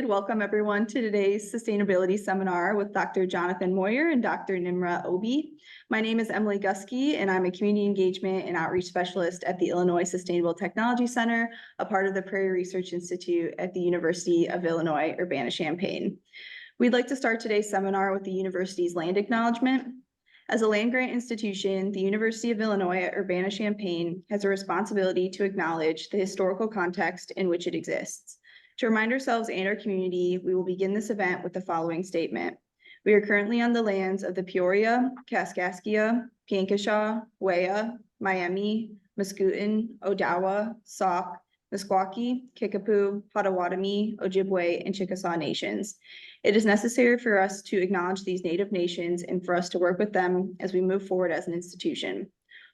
Welcome everyone to today's sustainability seminar with Dr. Jonathon Moir and Dr. Nimrat Obhi. My name is Emily Gusky and I'm a community engagement and outreach specialist at the Illinois Sustainable Technology Center, a part of the Prairie Research Institute at the University of Illinois Urbana-Champaign. We'd like to start today's seminar with the university's land acknowledgement. As a land-grant institution, the University of Illinois at Urbana-Champaign has a responsibility to acknowledge the historical context in which it exists. To remind ourselves and our community, we will begin this event with the following statement. We are currently on the lands of the Peoria, Kaskaskia, Piankashaw, Wea, Miami, Muscooten, Odawa, Sauk, Meskwaki, Kickapoo, Potawatomi, Ojibwe, and Chickasaw nations. It is necessary for us to acknowledge these Native nations and for us to work with them as we move forward as an institution.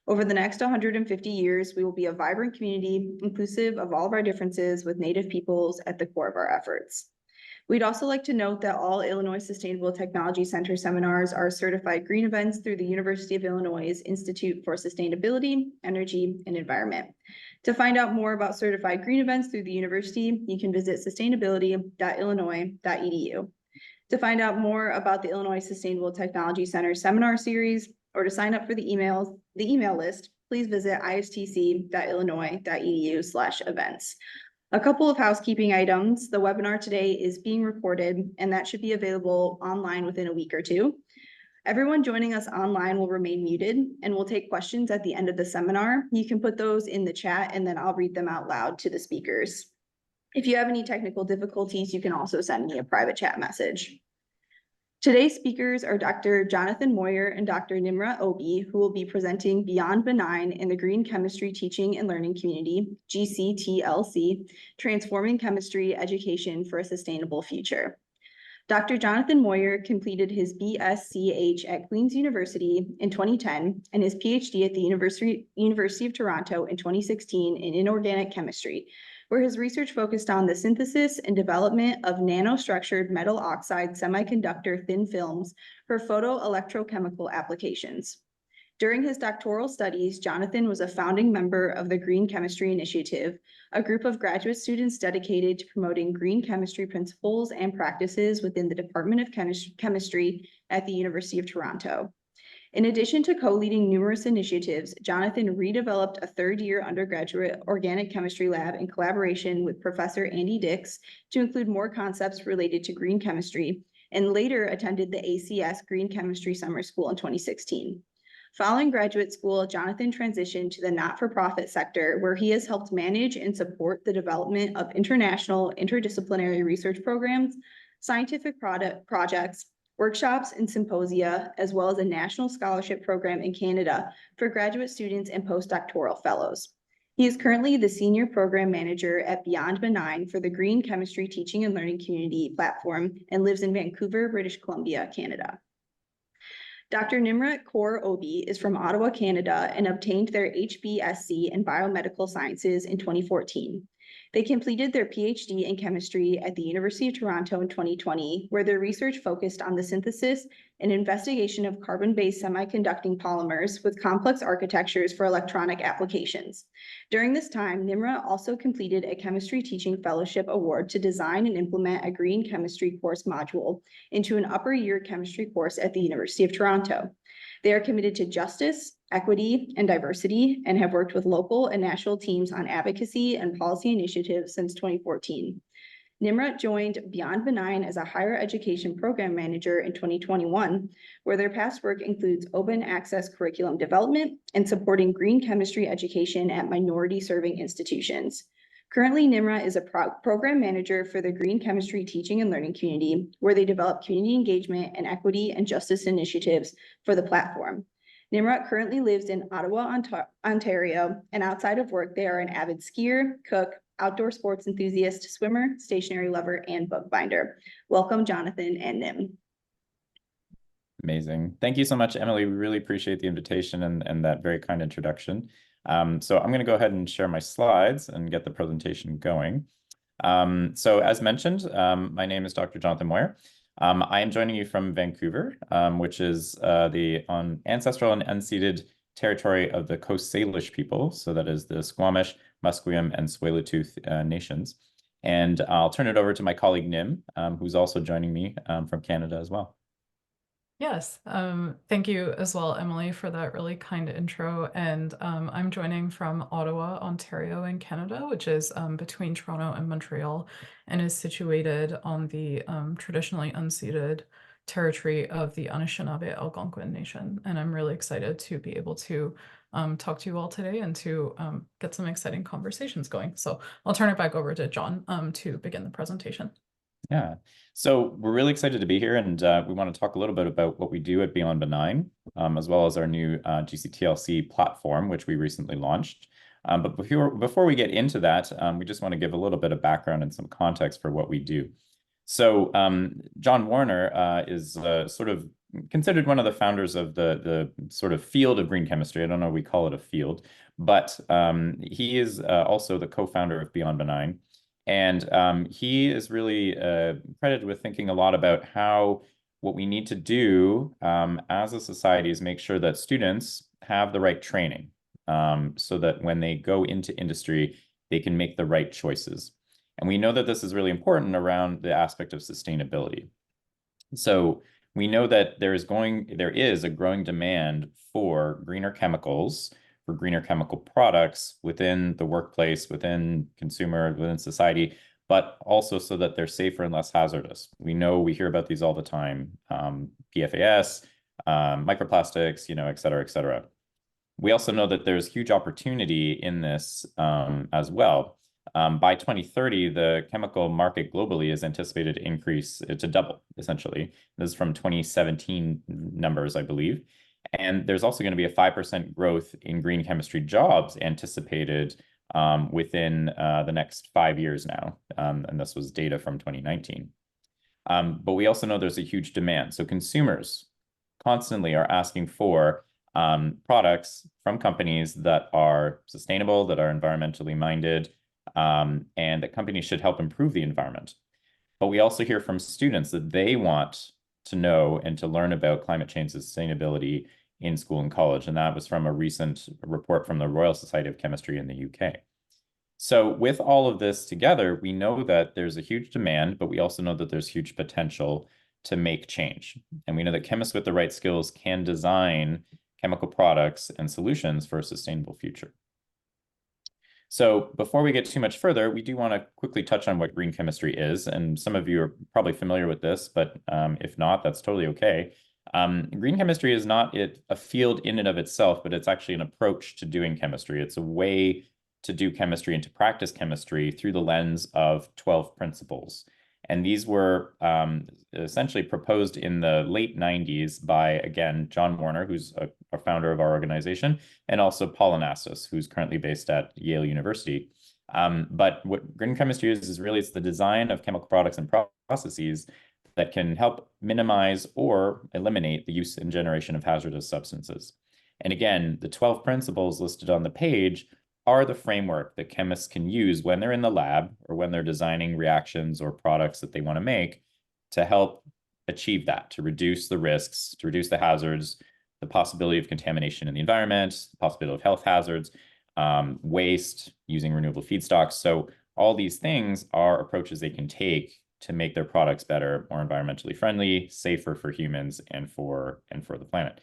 Over the next 150 years, we will be a vibrant community, inclusive of all of our differences with Native peoples at the core of our efforts. We'd also like to note that all Illinois Sustainable Technology Center seminars are certified green events through the University of Illinois' Institute for Sustainability, Energy, and Environment. To find out more about certified green events through the university, you can visit sustainability.illinois.edu. To find out more about the Illinois Sustainable Technology Center seminar series, or to sign up for the email list, please visit istc.illinois.edu/events. A couple of housekeeping items. The webinar today is being recorded, and that should be available online within a week or two. Everyone joining us online will remain muted, and we'll take questions at the end of the seminar. You can put those in the chat, and then I'll read them out loud to the speakers. If you have any technical difficulties, you can also send me a private chat message. Today's speakers are Dr. Jonathon Moir and Dr. Nimrat Obhi, who will be presenting Beyond Benign in the Green Chemistry Teaching and Learning Community, GCTLC, Transforming Chemistry Education for a Sustainable Future. Dr. Jonathon Moir completed his BSCH at Queen's University in 2010 and his PhD at the University of Toronto in 2016 in inorganic chemistry, where his research focused on the synthesis and development of nanostructured metal oxide semiconductor thin films for photoelectrochemical applications. During his doctoral studies, Jonathon was a founding member of the Green Chemistry Initiative, a group of graduate students dedicated to promoting green chemistry principles and practices within the Department of Chemistry at the University of Toronto. In addition to co-leading numerous initiatives, Jonathon redeveloped a third-year undergraduate organic chemistry lab in collaboration with Professor Andy Dix to include more concepts related to green chemistry, and later attended the ACS Green Chemistry Summer School in 2016. Following graduate school, Jonathon transitioned to the not-for-profit sector, where he has helped manage and support the development of international interdisciplinary research programs, scientific projects, workshops and symposia, as well as a national scholarship program in Canada for graduate students and postdoctoral fellows. He is currently the Senior Program Manager at Beyond Benign for the Green Chemistry Teaching and Learning Community platform and lives in Vancouver, British Columbia, Canada. Dr. Nimrat Kaur Obhi is from Ottawa, Canada, and obtained their HBSc in Biomedical Sciences in 2014. They completed their PhD in chemistry at the University of Toronto in 2020, where their research focused on the synthesis and investigation of carbon-based semiconducting polymers with complex architectures for electronic applications. During this time, Nimrat also completed a chemistry teaching fellowship award to design and implement a green chemistry course module into an upper year chemistry course at the University of Toronto. They are committed to justice, equity, and diversity, and have worked with local and national teams on advocacy and policy initiatives since 2014. Nimrat joined Beyond Benign as a higher education program manager in 2021, where their past work includes open access curriculum development and supporting green chemistry education at minority-serving institutions. Currently, Nimrat is a program manager for the Green Chemistry Teaching and Learning Community, where they develop community engagement and equity and justice initiatives for the platform. Nimrat currently lives in Ottawa, Ontario, and outside of work, they are an avid skier, cook, outdoor sports enthusiast, swimmer, stationery lover, and bookbinder. Welcome, Jonathon and Nim. Amazing. Thank you so much, Emily. We really appreciate the invitation and that very kind introduction. So I'm going to go ahead and share my slides and get the presentation going. So as mentioned, my name is Dr. Jonathon Moir. I am joining you from Vancouver, which is the ancestral and unceded territory of the Coast Salish people. So that is the Squamish, Musqueam, and Tsleil-Waututh nations. And I'll turn it over to my colleague Nim, who's also joining me from Canada as well. Yes, thank you as well, Emily, for that really kind intro. And I'm joining from Ottawa, Ontario in Canada, which is between Toronto and Montreal, and is situated on the traditionally unceded territory of the Anishinaabe Algonquin Nation. And I'm really excited to be able to talk to you all today and to get some exciting conversations going. So I'll turn it back over to John to begin the presentation. Yeah, so we're really excited to be here, and we want to talk a little bit about what we do at Beyond Benign, as well as our new GCTLC platform, which we recently launched. But before we get into that, we just want to give a little bit of background and some context for what we do. So John Warner is sort of considered one of the founders of the sort of field of green chemistry. I don't know if we call it a field, but he is also the co-founder of Beyond Benign. And he is really credited with thinking a lot about how what we need to do as a society is make sure that students have the right training so that when they go into industry, they can make the right choices. And we know that this is really important around the aspect of sustainability. So we know that there is a growing demand for greener chemicals, for greener chemical products within the workplace, within consumer, within society, but also so that they're safer and less hazardous. We know we hear about these all the time, PFAS, microplastics, et cetera, et cetera. We also know that there's huge opportunity in this as well. By 2030, the chemical market globally is anticipated to increase to double, essentially. This is from 2017 numbers, I believe. And there's also going to be a 5% growth in green chemistry jobs anticipated within the next 5 years now. And this was data from 2019. But we also know there's a huge demand. So consumers constantly are asking for products from companies that are sustainable, that are environmentally minded, and that companies should help improve the environment. But we also hear from students that they want to know and to learn about climate change sustainability in school and college. And that was from a recent report from the Royal Society of Chemistry in the UK. So with all of this together, we know that there's a huge demand, but we also know that there's huge potential to make change. And we know that chemists with the right skills can design chemical products and solutions for a sustainable future. So before we get too much further, we do want to quickly touch on what green chemistry is. And some of you are probably familiar with this, but if not, that's totally okay. Green chemistry is not a field in and of itself, but it's actually an approach to doing chemistry. It's a way to do chemistry and to practice chemistry through the lens of 12 principles. And these were essentially proposed in the late 90s by, again, John Warner, who's a founder of our organization, and also Paul Anastas, who's currently based at Yale University. But what green chemistry is really it's the design of chemical products and processes that can help minimize or eliminate the use and generation of hazardous substances. And again, the 12 principles listed on the page are the framework that chemists can use when they're in the lab or when they're designing reactions or products that they want to make to help achieve that, to reduce the risks, to reduce the hazards, the possibility of contamination in the environment, the possibility of health hazards, waste, using renewable feedstocks. So all these things are approaches they can take to make their products better, more environmentally friendly, safer for humans and for the planet.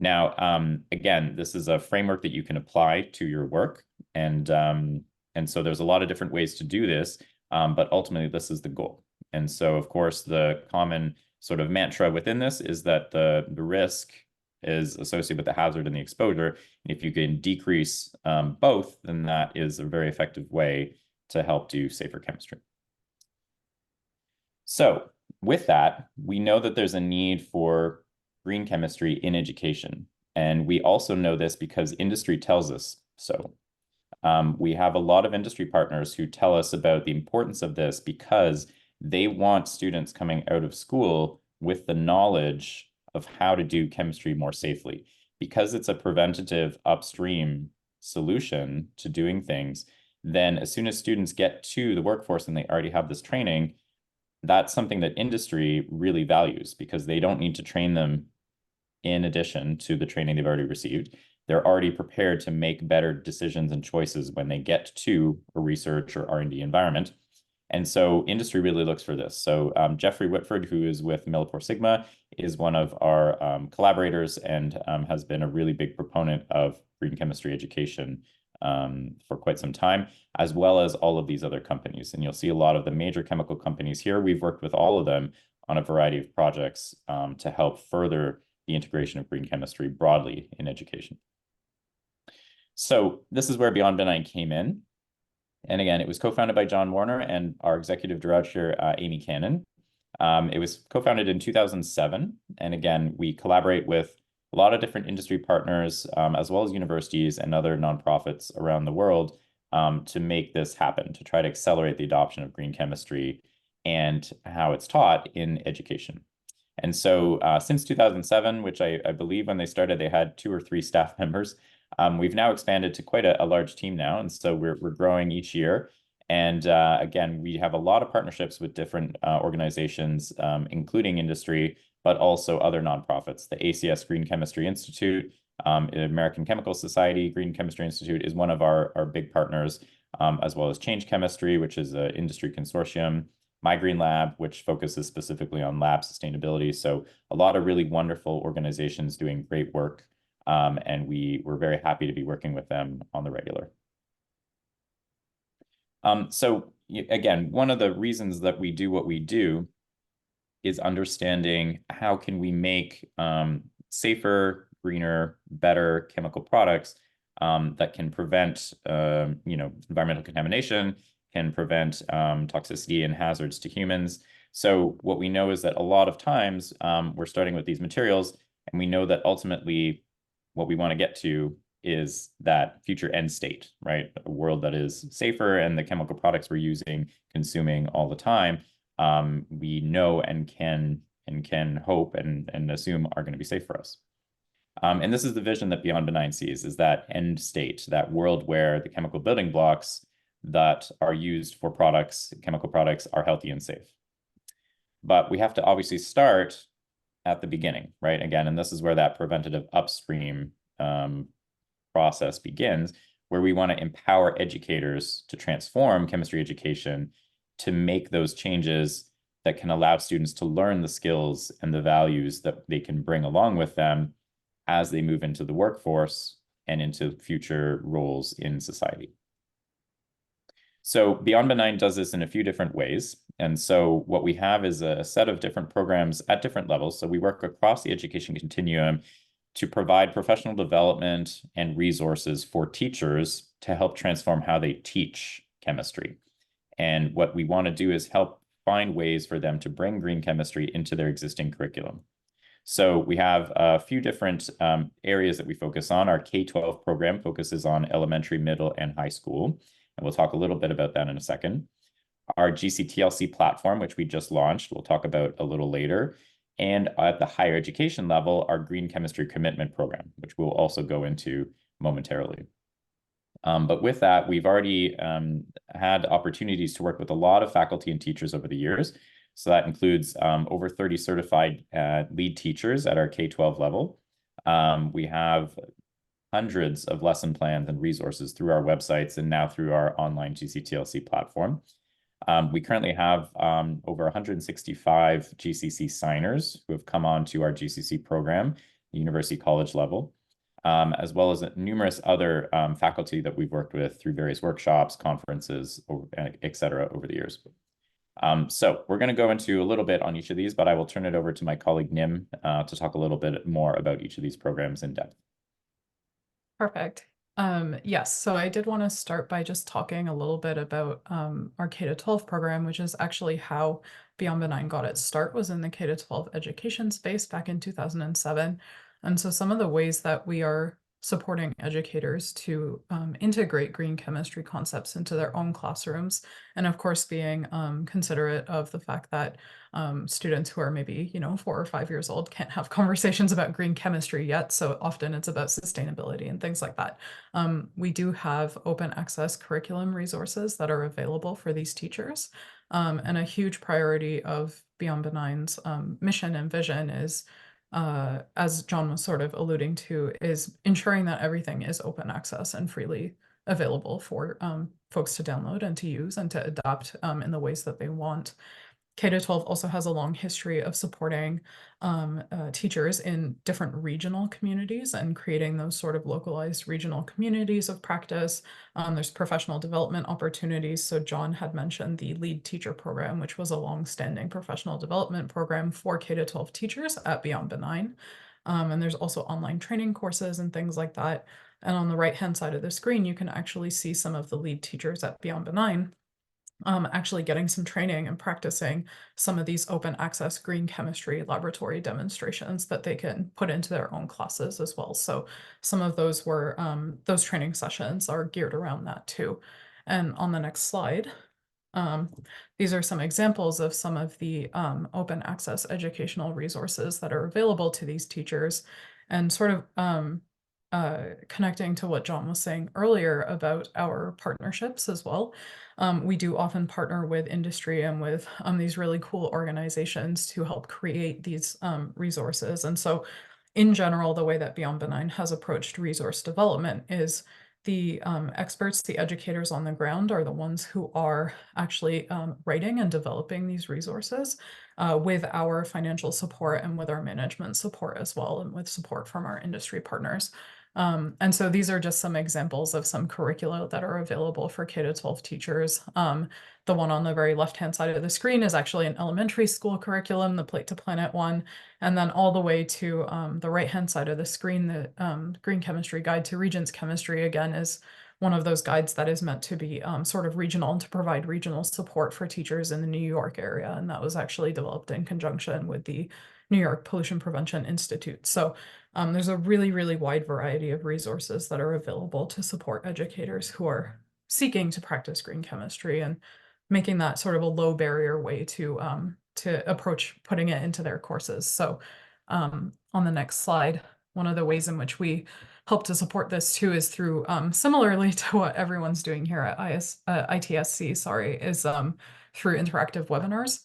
Now, again, this is a framework that you can apply to your work. And so there's a lot of different ways to do this, but ultimately this is the goal. And so, of course, the common sort of mantra within this is that the risk is associated with the hazard and the exposure. And if you can decrease both, then that is a very effective way to help do safer chemistry. So with that, we know that there's a need for green chemistry in education. And we also know this because industry tells us so. We have a lot of industry partners who tell us about the importance of this because they want students coming out of school with the knowledge of how to do chemistry more safely. Because it's a preventative upstream solution to doing things, then as soon as students get to the workforce and they already have this training, that's something that industry really values because they don't need to train them in addition to the training they've already received. They're already prepared to make better decisions and choices when they get to a research or R&D environment. And so industry really looks for this. So Jeffrey Whitford, who is with Millipore Sigma, is one of our collaborators and has been a really big proponent of green chemistry education for quite some time, as well as all of these other companies. And you'll see a lot of the major chemical companies here. We've worked with all of them on a variety of projects to help further the integration of green chemistry broadly in education. So this is where Beyond Benign came in. And again, it was co-founded by John Warner and our executive director, Amy Cannon. It was co-founded in 2007. And again, we collaborate with a lot of different industry partners, as well as universities and other nonprofits around the world to make this happen, to try to accelerate the adoption of green chemistry and how it's taught in education. And so since 2007, which I believe when they started, they had 2 or 3 staff members. We've now expanded to quite a large team now, and so we're growing each year. And again, we have a lot of partnerships with different organizations, including industry, but also other nonprofits. The ACS Green Chemistry Institute, American Chemical Society Green Chemistry Institute is one of our big partners, as well as Change Chemistry, which is an industry consortium, My Green Lab, which focuses specifically on lab sustainability. So a lot of really wonderful organizations doing great work. And we're very happy to be working with them on the regular. So again, one of the reasons that we do what we do is understanding how can we make safer, greener, better chemical products that can prevent environmental contamination, can prevent toxicity and hazards to humans. So what we know is that a lot of times we're starting with these materials, and we know that ultimately what we want to get to is that future end state, right? A world that is safer, and the chemical products we're using, consuming all the time, we know and can hope and assume are going to be safe for us. And this is the vision that Beyond Benign sees, is that end state, that world where the chemical building blocks that are used for products, chemical products, are healthy and safe. But we have to obviously start at the beginning, right? Again, and this is where that preventative upstream process begins, where we want to empower educators to transform chemistry education to make those changes that can allow students to learn the skills and the values that they can bring along with them as they move into the workforce and into future roles in society. So Beyond Benign does this in a few different ways. And so what we have is a set of different programs at different levels. So we work across the education continuum to provide professional development and resources for teachers to help transform how they teach chemistry. And what we want to do is help find ways for them to bring green chemistry into their existing curriculum. So we have a few different areas that we focus on. Our K-12 program focuses on elementary, middle, and high school. And we'll talk a little bit about that in a second. Our GCTLC platform, which we just launched, we'll talk about a little later. And at the higher education level, our Green Chemistry Commitment Program, which we'll also go into momentarily. But with that, we've already had opportunities to work with a lot of faculty and teachers over the years. So that includes over 30 certified lead teachers at our K-12 level. We have hundreds of lesson plans and resources through our websites and now through our online GCTLC platform. We currently have over 165 GCC signers who have come on to our GCC program, the university college level, as well as numerous other faculty that we've worked with through various workshops, conferences, et cetera, over the years. So we're going to go into a little bit on each of these, but I will turn it over to my colleague Nim to talk a little bit more about each of these programs in depth. Perfect. Yes, so I did want to start by just talking a little bit about our K-12 program, which is actually how Beyond Benign got its start, was in the K-12 education space back in 2007. And so some of the ways that we are supporting educators to integrate green chemistry concepts into their own classrooms, and of course being considerate of the fact that students who are maybe 4 or 5 years old can't have conversations about green chemistry yet, so often it's about sustainability and things like that. We do have open access curriculum resources that are available for these teachers, and a huge priority of Beyond Benign's mission and vision is, as John was sort of alluding to, is ensuring that everything is open access and freely available for folks to download and to use and to adapt in the ways that they want. K-12 also has a long history of supporting teachers in different regional communities and creating those sort of localized regional communities of practice. There's professional development opportunities. So John had mentioned the Lead Teacher Program, which was a long-standing professional development program for K-12 teachers at Beyond Benign. And there's also online training courses and things like that. And on the right-hand side of the screen, you can actually see some of the lead teachers at Beyond Benign actually getting some training and practicing some of these open access green chemistry laboratory demonstrations that they can put into their own classes as well. So some of those were, those training sessions are geared around that too. And on the next slide, these are some examples of some of the open access educational resources that are available to these teachers, and sort of connecting to what John was saying earlier about our partnerships as well. We do often partner with industry and with these really cool organizations to help create these resources. And so in general, the way that Beyond Benign has approached resource development is the experts, the educators on the ground are the ones who are actually writing and developing these resources with our financial support and with our management support as well, and with support from our industry partners. And so these are just some examples of some curricula that are available for K-12 teachers. The one on the very left-hand side of the screen is actually an elementary school curriculum, the Plate to Planet one. And then all the way to the right-hand side of the screen, the Green Chemistry Guide to Regents Chemistry, again, is one of those guides that is meant to be sort of regional and to provide regional support for teachers in the New York area. And that was actually developed in conjunction with the New York Pollution Prevention Institute. So there's a really, really wide variety of resources that are available to support educators who are seeking to practice green chemistry, and making that sort of a low barrier way to approach putting it into their courses. So on the next slide, one of the ways in which we help to support this too is through, similarly to what everyone's doing here at ITSC, is through interactive webinars.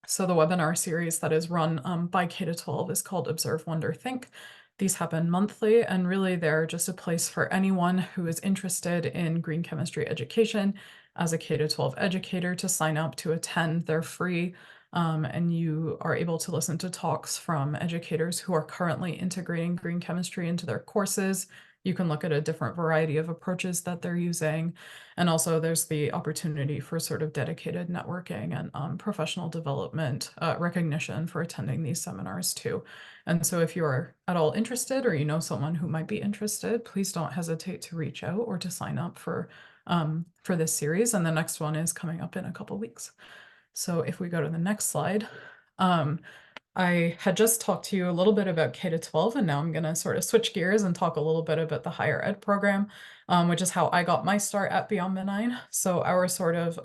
So the webinar series that is run by K-12 is called Observe, Wonder, Think. These happen monthly, and really they're just a place for anyone who is interested in green chemistry education as a K-12 educator to sign up to attend. They're free, and you are able to listen to talks from educators who are currently integrating green chemistry into their courses. You can look at a different variety of approaches that they're using. And also there's the opportunity for sort of dedicated networking and professional development recognition for attending these seminars too. And so if you're at all interested, or you know someone who might be interested, please don't hesitate to reach out or to sign up for this series. And the next one is coming up in a couple weeks. So if we go to the next slide, I had just talked to you a little bit about K-12, and now I'm going to sort of switch gears and talk a little bit about the higher ed program, which is how I got my start at Beyond Benign. So our sort of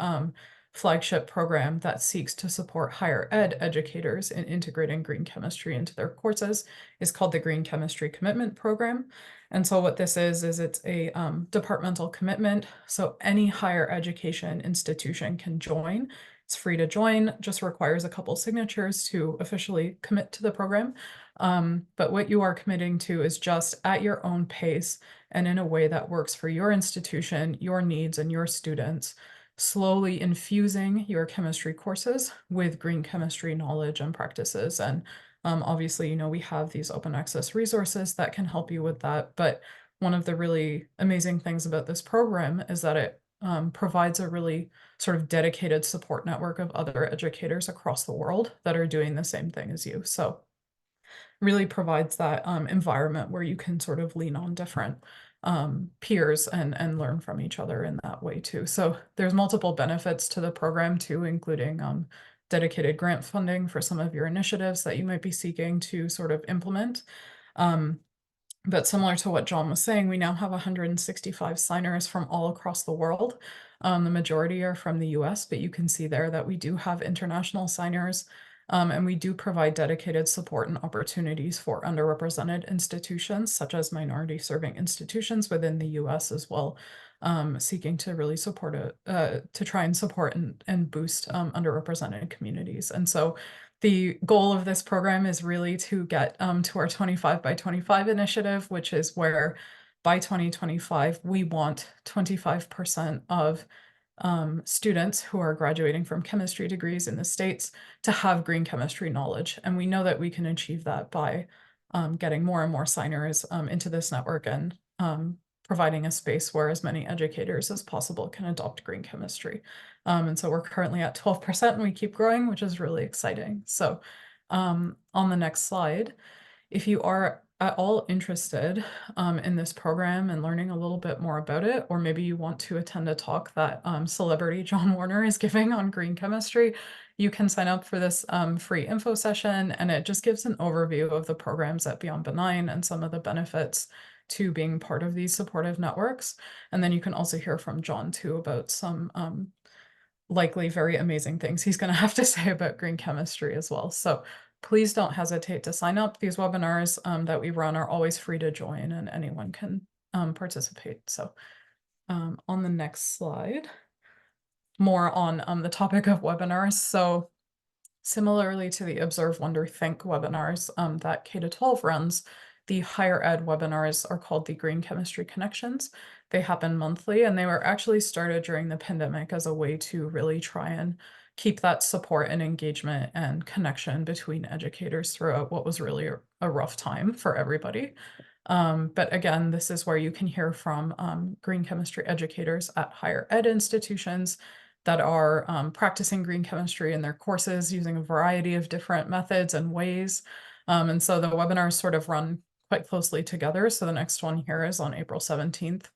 flagship program that seeks to support higher ed educators in integrating green chemistry into their courses is called the Green Chemistry Commitment Program. And so what this is it's a departmental commitment. So any higher education institution can join. It's free to join, just requires a couple signatures to officially commit to the program. But what you are committing to is just at your own pace and in a way that works for your institution, your needs, and your students, slowly infusing your chemistry courses with green chemistry knowledge and practices. And obviously, you know, we have these open access resources that can help you with that. But one of the really amazing things about this program is that it provides a really sort of dedicated support network of other educators across the world that are doing the same thing as you. So really provides that environment where you can sort of lean on different peers and learn from each other in that way too. So there's multiple benefits to the program too, including dedicated grant funding for some of your initiatives that you might be seeking to sort of implement. But similar to what John was saying, we now have 165 signers from all across the world. The majority are from the US, but you can see there that we do have international signers, and we do provide dedicated support and opportunities for underrepresented institutions, such as minority serving institutions within the US as well, seeking to really support to try and support and boost underrepresented communities. And so the goal of this program is really to get to our 25 by 25 initiative, which is where by 2025, we want 25% of students who are graduating from chemistry degrees in the States to have green chemistry knowledge. And we know that we can achieve that by getting more and more signers into this network and providing a space where as many educators as possible can adopt green chemistry. And so we're currently at 12% and we keep growing, which is really exciting. So on the next slide, if you are at all interested in this program and learning a little bit more about it, or maybe you want to attend a talk that celebrity John Warner is giving on green chemistry, you can sign up for this free info session, and it just gives an overview of the programs at Beyond Benign and some of the benefits to being part of these supportive networks. And then you can also hear from John too about some likely very amazing things he's going to have to say about green chemistry as well. So please don't hesitate to sign up. These webinars that we run are always free to join, and anyone can participate. So on the next slide, more on the topic of webinars. So similarly to the Observe, Wonder, Think webinars that K-12 runs, the higher ed webinars are called the Green Chemistry Connections. They happen monthly, and they were actually started during the pandemic as a way to really try and keep that support and engagement and connection between educators throughout what was really a rough time for everybody. But again, this is where you can hear from green chemistry educators at higher ed institutions that are practicing green chemistry in their courses using a variety of different methods and ways. And so the webinars sort of run quite closely together. So the next one here is on April 17th.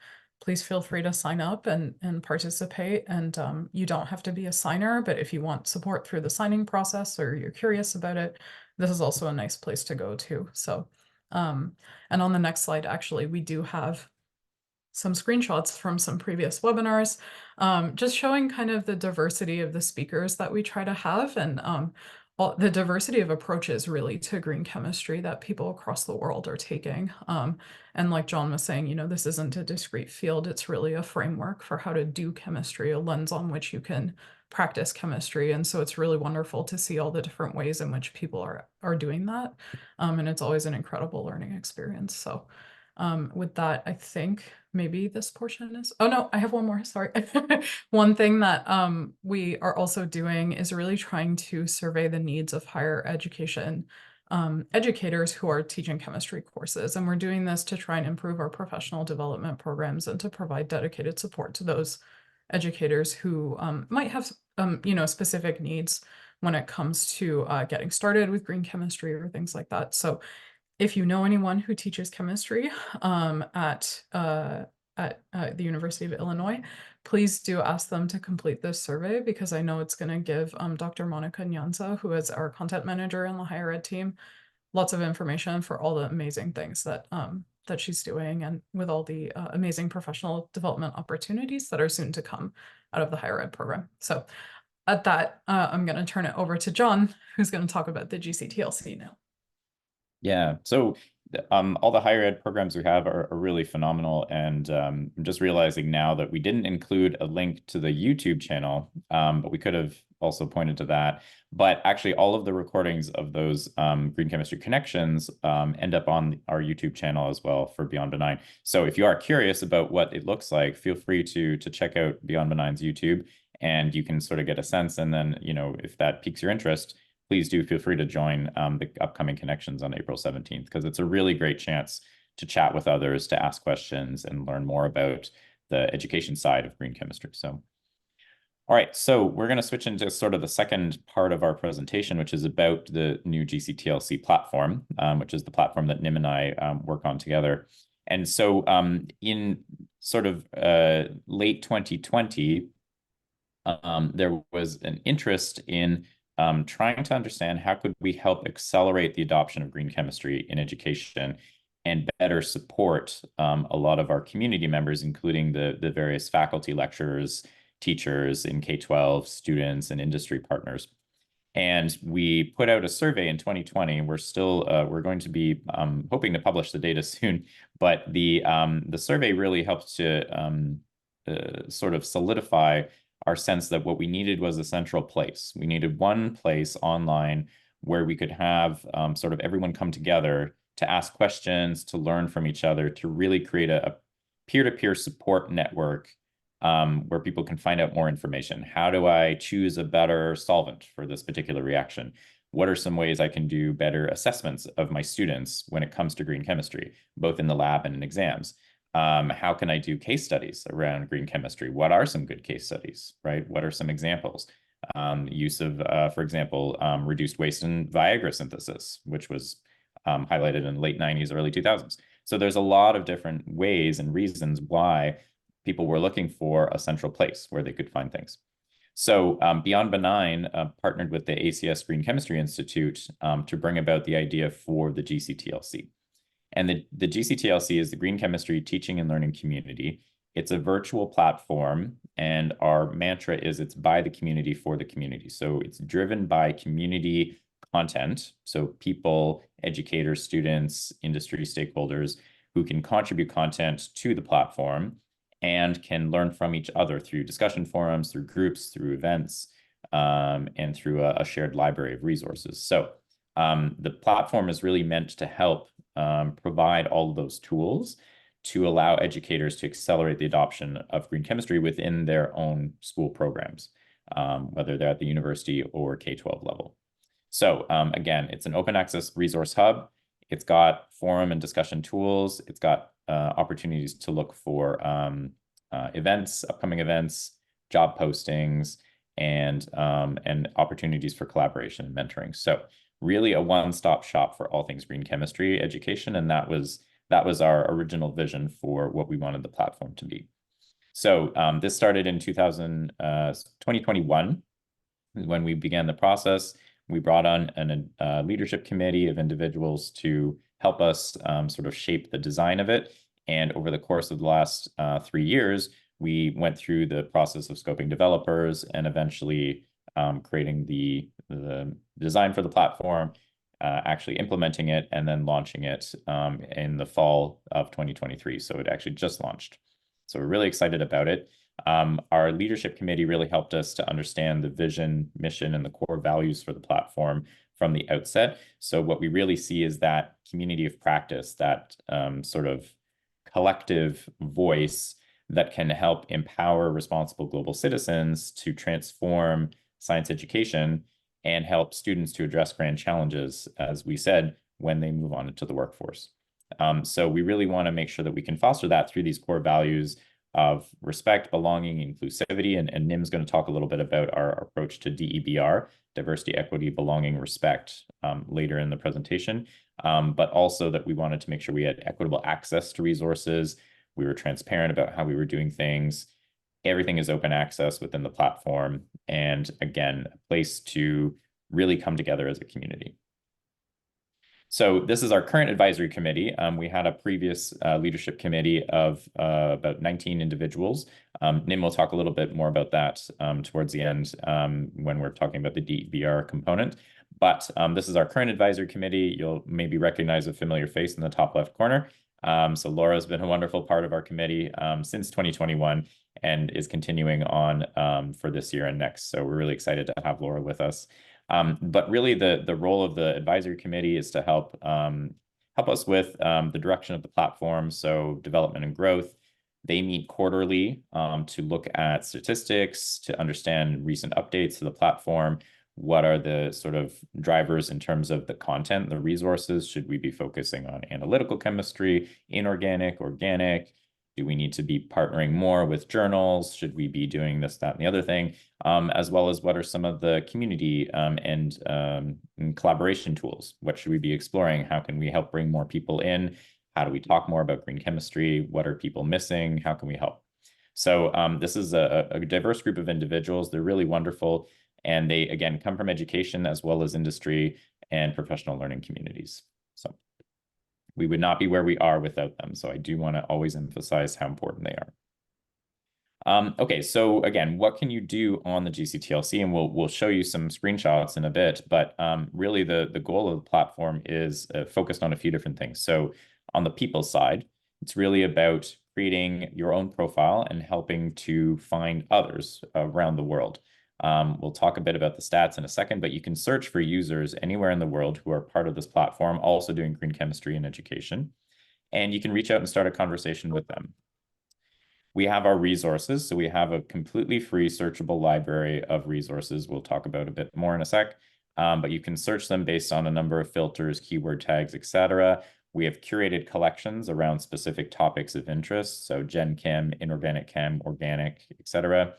Please feel free to sign up and participate. And you don't have to be a signer, but if you want support through the signing process or you're curious about it, this is also a nice place to go to. So, and on the next slide, actually, we do have some screenshots from some previous webinars, just showing kind of the diversity of the speakers that we try to have, and the diversity of approaches really to green chemistry that people across the world are taking. And like John was saying, you know, this isn't a discrete field, it's really a framework for how to do chemistry, a lens on which you can practice chemistry. And so it's really wonderful to see all the different ways in which people are doing that. And it's always an incredible learning experience. So with that, I think maybe this portion is, oh no, I have one more, sorry. One thing that we are also doing is really trying to survey the needs of higher education educators who are teaching chemistry courses. And we're doing this to try and improve our professional development programs and to provide dedicated support to those educators who might have you know, specific needs when it comes to getting started with green chemistry or things like that. So if you know anyone who teaches chemistry at the University of Illinois, please do ask them to complete this survey, because I know it's going to give Dr. Monica Nyanza, who is our content manager in the higher ed team, lots of information for all the amazing things that that she's doing, and with all the amazing professional development opportunities that are soon to come out of the higher ed program. So at that, I'm going to turn it over to John, who's going to talk about the GCTLC now. Yeah, so all the higher ed programs we have are really phenomenal, and I'm just realizing now that we didn't include a link to the YouTube channel, but we could have also pointed to that. But actually, all of the recordings of those Green Chemistry Connections end up on our YouTube channel as well for Beyond Benign. So if you are curious about what it looks like, feel free to check out Beyond Benign's YouTube, and you can sort of get a sense. And then, you know, if that piques your interest, please do feel free to join the upcoming connections on April 17th, because it's a really great chance to chat with others, to ask questions, and learn more about the education side of green chemistry. So, all right, so we're going to switch into sort of the second part of our presentation, which is about the new GCTLC platform, which is the platform that Nim and I work on together. And so in sort of late 2020, there was an interest in trying to understand how could we help accelerate the adoption of green chemistry in education and better support a lot of our community members, including the various faculty, lecturers, teachers in K-12, students, and industry partners. And we put out a survey in 2020. We're still we're going to be hoping to publish the data soon, but the survey really helped to sort of solidify our sense that what we needed was a central place. We needed one place online where we could have sort of everyone come together to ask questions, to learn from each other, to really create a peer-to-peer support network where people can find out more information. How do I choose a better solvent for this particular reaction? What are some ways I can do better assessments of my students when it comes to green chemistry, both in the lab and in exams? How can I do case studies around green chemistry? What are some good case studies, right? What are some examples? Use of, for example, reduced waste in Viagra synthesis, which was highlighted in the late 90s, early 2000s. So there's a lot of different ways and reasons why people were looking for a central place where they could find things. So Beyond Benign partnered with the ACS Green Chemistry Institute to bring about the idea for the GCTLC. And the GCTLC is the Green Chemistry Teaching and Learning Community. It's a virtual platform, and our mantra is it's by the community for the community. So it's driven by community content. So people, educators, students, industry stakeholders who can contribute content to the platform and can learn from each other through discussion forums, through groups, through events, and through a shared library of resources. So the platform is really meant to help provide all of those tools to allow educators to accelerate the adoption of green chemistry within their own school programs, whether they're at the university or K-12 level. So again, it's an open access resource hub. It's got forum and discussion tools. It's got opportunities to look for events, upcoming events, job postings, and opportunities for collaboration and mentoring. So really a one-stop shop for all things green chemistry education, and that was our original vision for what we wanted the platform to be. So this started in 2021 when we began the process. We brought on a leadership committee of individuals to help us sort of shape the design of it. And over the course of the last 3 years, we went through the process of scoping developers and eventually creating the design for the platform, actually implementing it, and then launching it in the fall of 2023. So it actually just launched. So we're really excited about it. Our leadership committee really helped us to understand the vision, mission, and the core values for the platform from the outset. So what we really see is that community of practice, that sort of collective voice that can help empower responsible global citizens to transform science education and help students to address grand challenges, as we said, when they move on into the workforce. So we really want to make sure that we can foster that through these core values of respect, belonging, inclusivity, and Nim's going to talk a little bit about our approach to DEBR, diversity, equity, belonging, respect, later in the presentation, but also that we wanted to make sure we had equitable access to resources. We were transparent about how we were doing things. Everything is open access within the platform, and again, a place to really come together as a community. So this is our current advisory committee. We had a previous leadership committee of about 19 individuals. Nim will talk a little bit more about that towards the end when we're talking about the DEBR component. But this is our current advisory committee. You'll maybe recognize a familiar face in the top left corner. So Laura's been a wonderful part of our committee since 2021 and is continuing on for this year and next. So we're really excited to have Laura with us. But really the role of the advisory committee is to help us with the direction of the platform, so development and growth. They meet quarterly to look at statistics, to understand recent updates to the platform. What are the sort of drivers in terms of the content, the resources? Should we be focusing on analytical chemistry, inorganic, organic? Do we need to be partnering more with journals? Should we be doing this, that, and the other thing? As well as what are some of the community and collaboration tools? What should we be exploring? How can we help bring more people in? How do we talk more about green chemistry? What are people missing? How can we help? So this is a diverse group of individuals. They're really wonderful. And they, again, come from education as well as industry and professional learning communities. So we would not be where we are without them. So I do want to always emphasize how important they are. Okay, so again, what can you do on the GCTLC? And we'll show you some screenshots in a bit, but really the goal of the platform is focused on a few different things. So on the people side, it's really about creating your own profile and helping to find others around the world. We'll talk a bit about the stats in a second, but you can search for users anywhere in the world who are part of this platform, also doing green chemistry and education, and you can reach out and start a conversation with them. We have our resources, so we have a completely free searchable library of resources we'll talk about a bit more in a sec, but you can search them based on a number of filters, keyword tags, etc. We have curated collections around specific topics of interest, so gen chem, inorganic chem, organic, etc.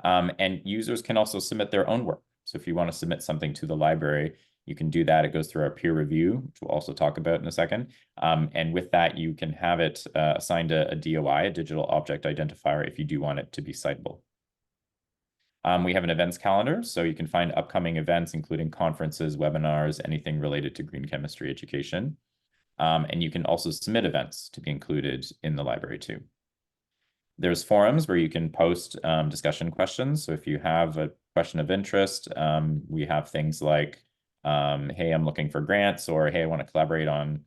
And users can also submit their own work. So if you want to submit something to the library, you can do that. It goes through our peer review, which we'll also talk about in a second. And with that, you can have it assigned a DOI, a digital object identifier, if you do want it to be citable. We have an events calendar, so you can find upcoming events, including conferences, webinars, anything related to green chemistry education. And you can also submit events to be included in the library too. There's forums where you can post discussion questions. So if you have a question of interest, we have things like, hey, I'm looking for grants, or hey, I want to collaborate on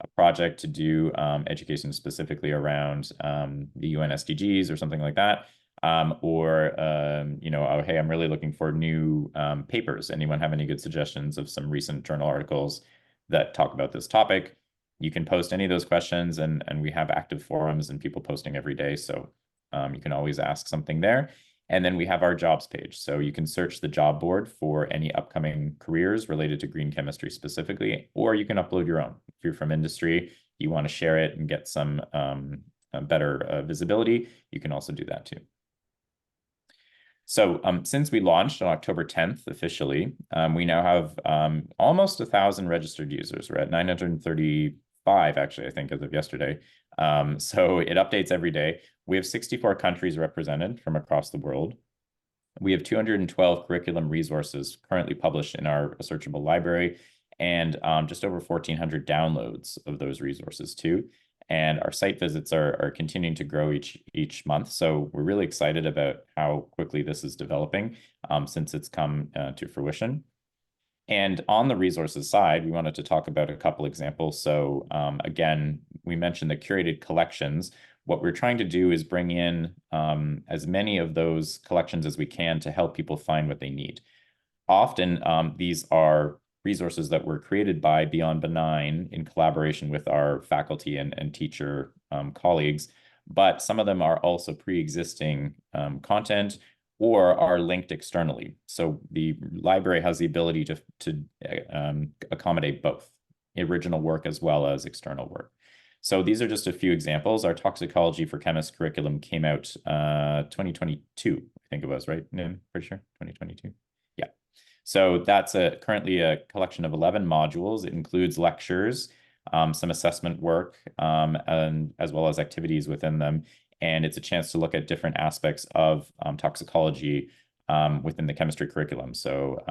a project to do education specifically around the UN SDGs or something like that. You know, oh, hey, I'm really looking for new papers. Anyone have any good suggestions of some recent journal articles that talk about this topic? You can post any of those questions, and we have active forums and people posting every day. So you can always ask something there. And then we have our jobs page. So you can search the job board for any upcoming careers related to green chemistry specifically, or you can upload your own. If you're from industry, you want to share it and get some better visibility, you can also do that too. So since we launched on October 10th officially, we now have almost 1,000 registered users. We're at 935, actually, I think, as of yesterday. So it updates every day. We have 64 countries represented from across the world. We have 212 curriculum resources currently published in our searchable library, and just over 1,400 downloads of those resources too. And our site visits are continuing to grow each month. So we're really excited about how quickly this is developing since it's come to fruition. And on the resources side, we wanted to talk about a couple examples. So again, we mentioned the curated collections. What we're trying to do is bring in as many of those collections as we can to help people find what they need. Often, these are resources that were created by Beyond Benign in collaboration with our faculty and teacher colleagues, but some of them are also pre-existing content or are linked externally. So the library has the ability to accommodate both original work as well as external work. So these are just a few examples. Our toxicology for chemists curriculum came out 2022, I think it was, right, Nim? Pretty sure, 2022. Yeah. So that's currently a collection of 11 modules. It includes lectures, some assessment work, and as well as activities within them. And it's a chance to look at different aspects of toxicology within the chemistry curriculum. So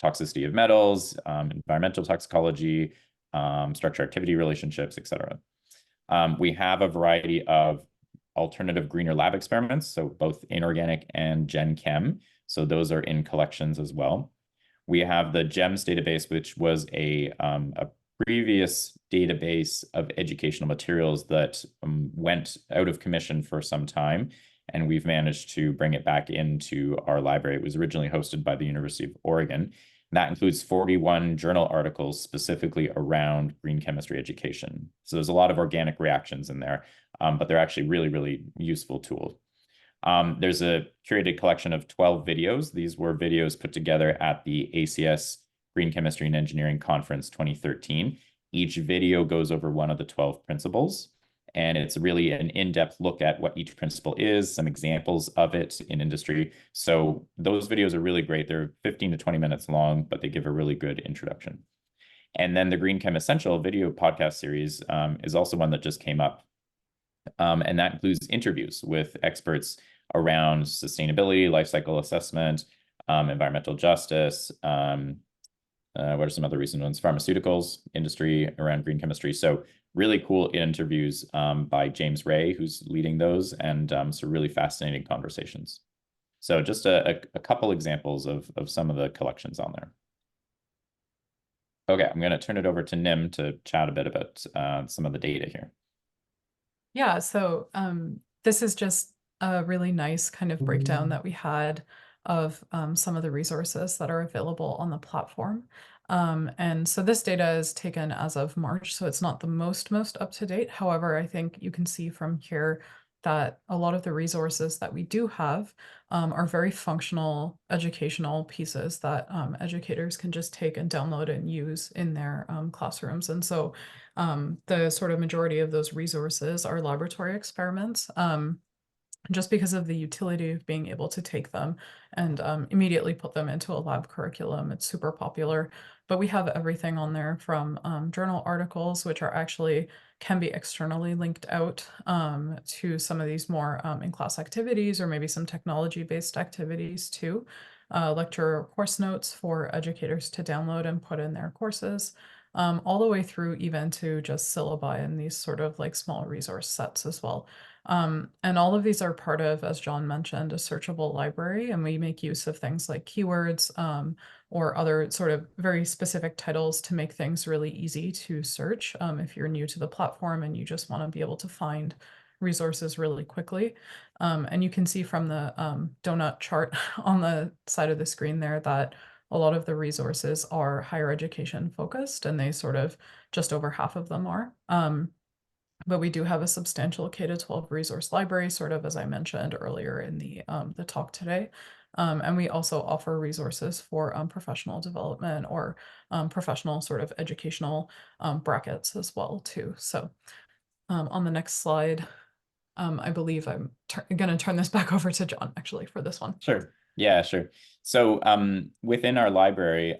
toxicity of metals, environmental toxicology, structure-activity relationships, etc. We have a variety of alternative greener lab experiments, so both inorganic and gen chem. So those are in collections as well. We have the GEMS database, which was a previous database of educational materials that went out of commission for some time, and we've managed to bring it back into our library. It was originally hosted by the University of Oregon. That includes 41 journal articles specifically around green chemistry education. So there's a lot of organic reactions in there, but they're actually really, really useful tools. There's a curated collection of 12 videos. These were videos put together at the ACS Green Chemistry and Engineering Conference 2013. Each video goes over one of the 12 principles, and it's really an in-depth look at what each principle is, some examples of it in industry. So those videos are really great. They're 15 to 20 minutes long, but they give a really good introduction. And then the Green Chem Essential video podcast series is also one that just came up. And that includes interviews with experts around sustainability, life cycle assessment, environmental justice, what are some other recent ones? Pharmaceuticals industry around green chemistry. So really cool interviews by James Ray, who's leading those, and some really fascinating conversations. So just a couple examples of some of the collections on there. Okay, I'm going to turn it over to Nim to chat a bit about some of the data here. Yeah, so this is just a really nice kind of breakdown that we had of some of the resources that are available on the platform. And so this data is taken as of March, so it's not the most up to date. However, I think you can see from here that a lot of the resources that we do have are very functional educational pieces that educators can just take and download and use in their classrooms. And so the sort of majority of those resources are laboratory experiments. Just because of the utility of being able to take them and immediately put them into a lab curriculum. It's super popular, but we have everything on there from journal articles, which are actually can be externally linked out to some of these more in-class activities or maybe some technology-based activities too. Lecture course notes for educators to download and put in their courses. All the way through even to just syllabi and these sort of like small resource sets as well. And all of these are part of, as John mentioned, a searchable library, and we make use of things like keywords or other sort of very specific titles to make things really easy to search if you're new to the platform and you just want to be able to find resources really quickly. And you can see from the donut chart on the side of the screen there that a lot of the resources are higher education focused, and they sort of just over half of them are. But we do have a substantial K-12 resource library, sort of as I mentioned earlier in the talk today. And we also offer resources for professional development or professional sort of educational brackets as well too. So on the next slide, I believe I'm going to turn this back over to John actually for this one. Sure. Yeah, sure. So within our library,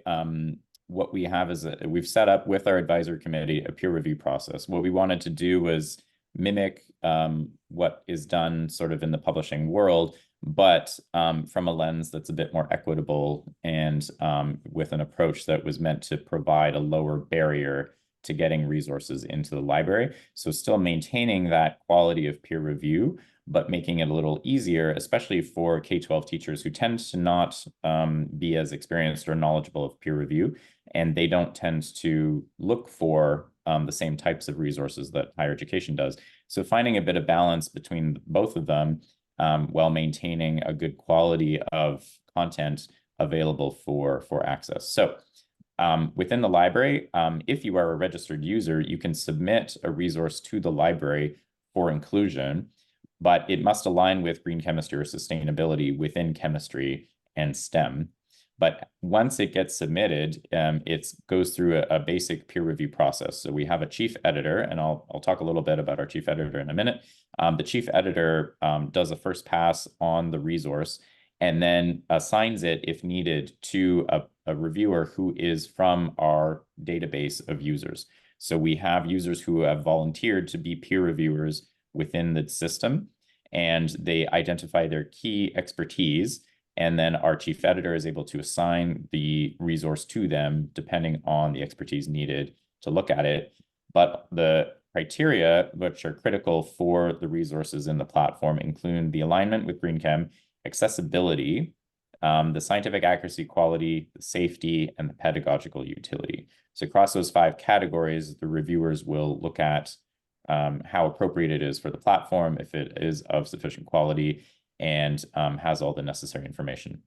what we have is we've set up with our advisory committee a peer review process. What we wanted to do was mimic what is done sort of in the publishing world, but from a lens that's a bit more equitable and with an approach that was meant to provide a lower barrier to getting resources into the library. So still maintaining that quality of peer review, but making it a little easier, especially for K-12 teachers who tend to not be as experienced or knowledgeable of peer review, and they don't tend to look for the same types of resources that higher education does. So finding a bit of balance between both of them while maintaining a good quality of content available for access. So within the library, if you are a registered user, you can submit a resource to the library for inclusion, but it must align with green chemistry or sustainability within chemistry and STEM. But once it gets submitted, it goes through a basic peer review process. So we have a chief editor, and I'll talk a little bit about our chief editor in a minute. The chief editor does a first pass on the resource and then assigns it, if needed, to a reviewer who is from our database of users. So we have users who have volunteered to be peer reviewers within the system, and they identify their key expertise, and then our chief editor is able to assign the resource to them depending on the expertise needed to look at it. But the criteria which are critical for the resources in the platform include the alignment with Green Chem, accessibility, the scientific accuracy, quality, the safety, and the pedagogical utility. So across those 5 categories, the reviewers will look at how appropriate it is for the platform, if it is of sufficient quality, and has all the necessary information.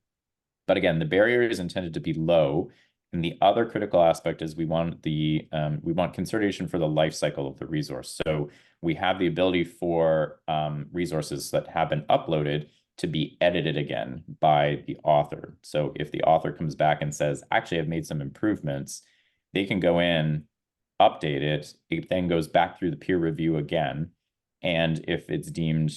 But again, the barrier is intended to be low. And the other critical aspect is we want consideration for the life cycle of the resource. So we have the ability for resources that have been uploaded to be edited again by the author. So if the author comes back and says, actually, I've made some improvements, they can go in, update it. It then goes back through the peer review again. And if it's deemed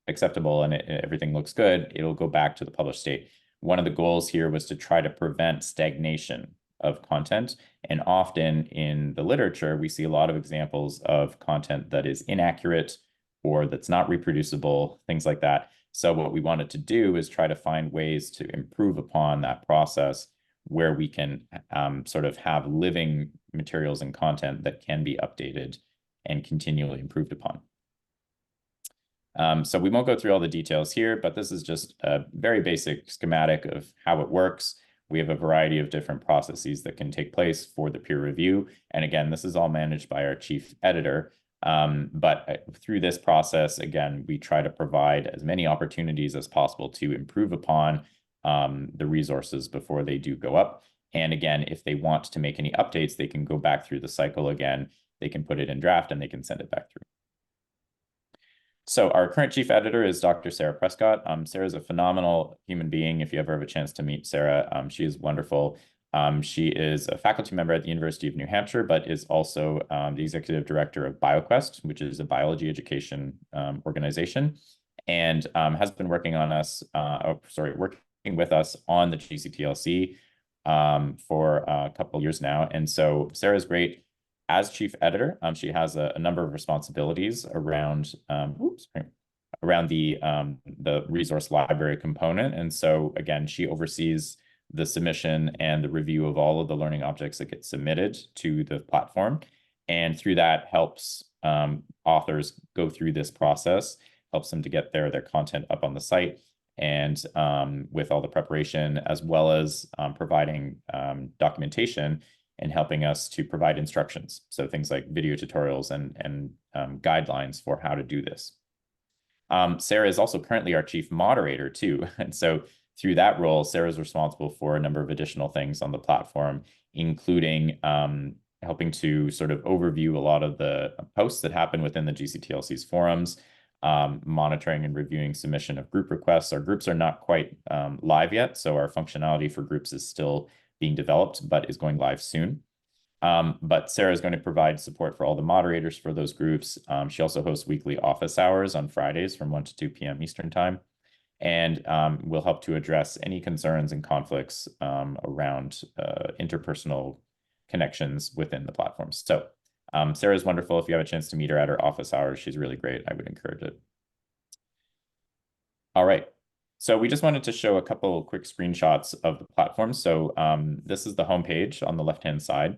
acceptable and everything looks good, it'll go back to the published state. One of the goals here was to try to prevent stagnation of content. And often in the literature, we see a lot of examples of content that is inaccurate or that's not reproducible, things like that. So what we wanted to do is try to find ways to improve upon that process where we can sort of have living materials and content that can be updated and continually improved upon. So we won't go through all the details here, but this is just a very basic schematic of how it works. We have a variety of different processes that can take place for the peer review. And again, this is all managed by our chief editor. But through this process, again, we try to provide as many opportunities as possible to improve upon the resources before they do go up. And again, if they want to make any updates, they can go back through the cycle again. They can put it in draft and they can send it back through. So our current chief editor is Dr. Sarah Prescott. Sarah is a phenomenal human being. If you ever have a chance to meet Sarah, she is wonderful. She is a faculty member at the University of New Hampshire, but is also the executive director of BioQuest, which is a biology education organization, and has been working on us, working with us on the GCTLC for a couple of years now. And so Sarah's great. As chief editor, she has a number of responsibilities around the resource library component. And so again, she oversees the submission and the review of all of the learning objects that get submitted to the platform. And through that helps authors go through this process, helps them to get their content up on the site, and with all the preparation, as well as providing documentation and helping us to provide instructions. So things like video tutorials and guidelines for how to do this. Sarah is also currently our chief moderator too. And so through that role, Sarah is responsible for a number of additional things on the platform, including helping to sort of overview a lot of the posts that happen within the GCTLC's forums, monitoring and reviewing submission of group requests. Our groups are not quite live yet, so our functionality for groups is still being developed, but is going live soon. But Sarah is going to provide support for all the moderators for those groups. She also hosts weekly office hours on Fridays from 1 to 2 p.m. Eastern Time, and will help to address any concerns and conflicts around interpersonal connections within the platform. So Sarah is wonderful. If you have a chance to meet her at her office hours, she's really great. I would encourage it. All right. So we just wanted to show a couple quick screenshots of the platform. So this is the homepage on the left-hand side.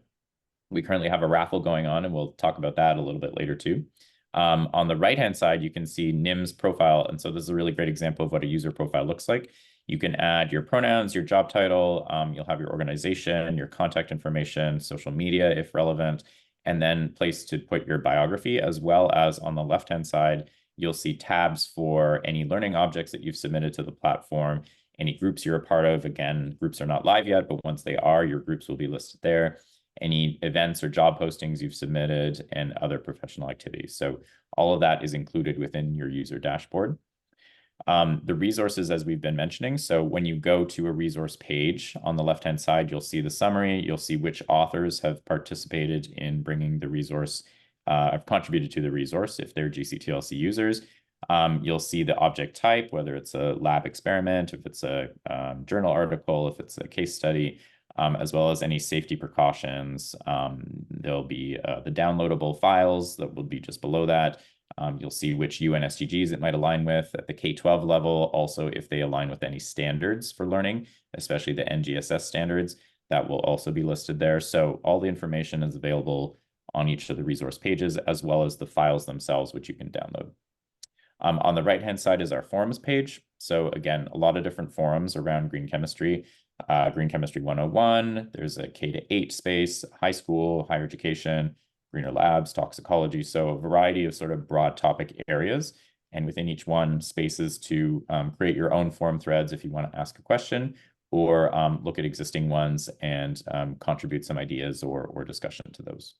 We currently have a raffle going on, and we'll talk about that a little bit later too. On the right-hand side, you can see NIM's profile. And so this is a really great example of what a user profile looks like. You can add your pronouns, your job title, you'll have your organization, your contact information, social media if relevant, and then place to put your biography, as well as on the left-hand side, you'll see tabs for any learning objects that you've submitted to the platform, any groups you're a part of. Again, groups are not live yet, but once they are, your groups will be listed there. Any events or job postings you've submitted, and other professional activities. So all of that is included within your user dashboard. The resources, as we've been mentioning, so when you go to a resource page on the left-hand side, you'll see the summary, you'll see which authors have participated in bringing the resource, have contributed to the resource if they're GCTLC users. You'll see the object type, whether it's a lab experiment, if it's a journal article, if it's a case study, as well as any safety precautions. There'll be the downloadable files that will be just below that. You'll see which UN SDGs it might align with at the K-12 level. Also, if they align with any standards for learning, especially the NGSS standards, that will also be listed there. So all the information is available on each of the resource pages, as well as the files themselves, which you can download. On the right-hand side is our forums page. So again, a lot of different forums around green chemistry. Green Chemistry 101, there's a K-8 space, high school, higher education, greener labs, toxicology. So a variety of sort of broad topic areas. And within each one, spaces to create your own forum threads if you want to ask a question, or look at existing ones and contribute some ideas or discussion to those.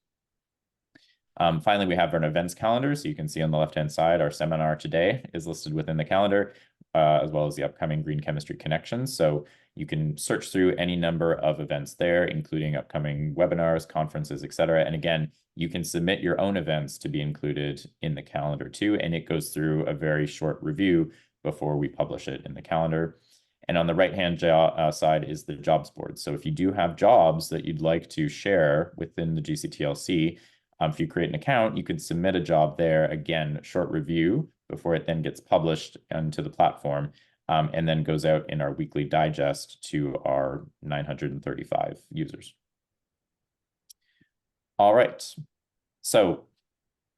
Finally, we have an events calendar. So you can see on the left-hand side, our seminar today is listed within the calendar, as well as the upcoming Green Chemistry Connections. So you can search through any number of events there, including upcoming webinars, conferences, et cetera. And again, you can submit your own events to be included in the calendar too. And it goes through a very short review before we publish it in the calendar. And on the right-hand side is the jobs board. So if you do have jobs that you'd like to share within the GCTLC, if you create an account, you could submit a job there. Again, short review before it then gets published onto the platform, and then goes out in our weekly digest to our 935 users. All right, so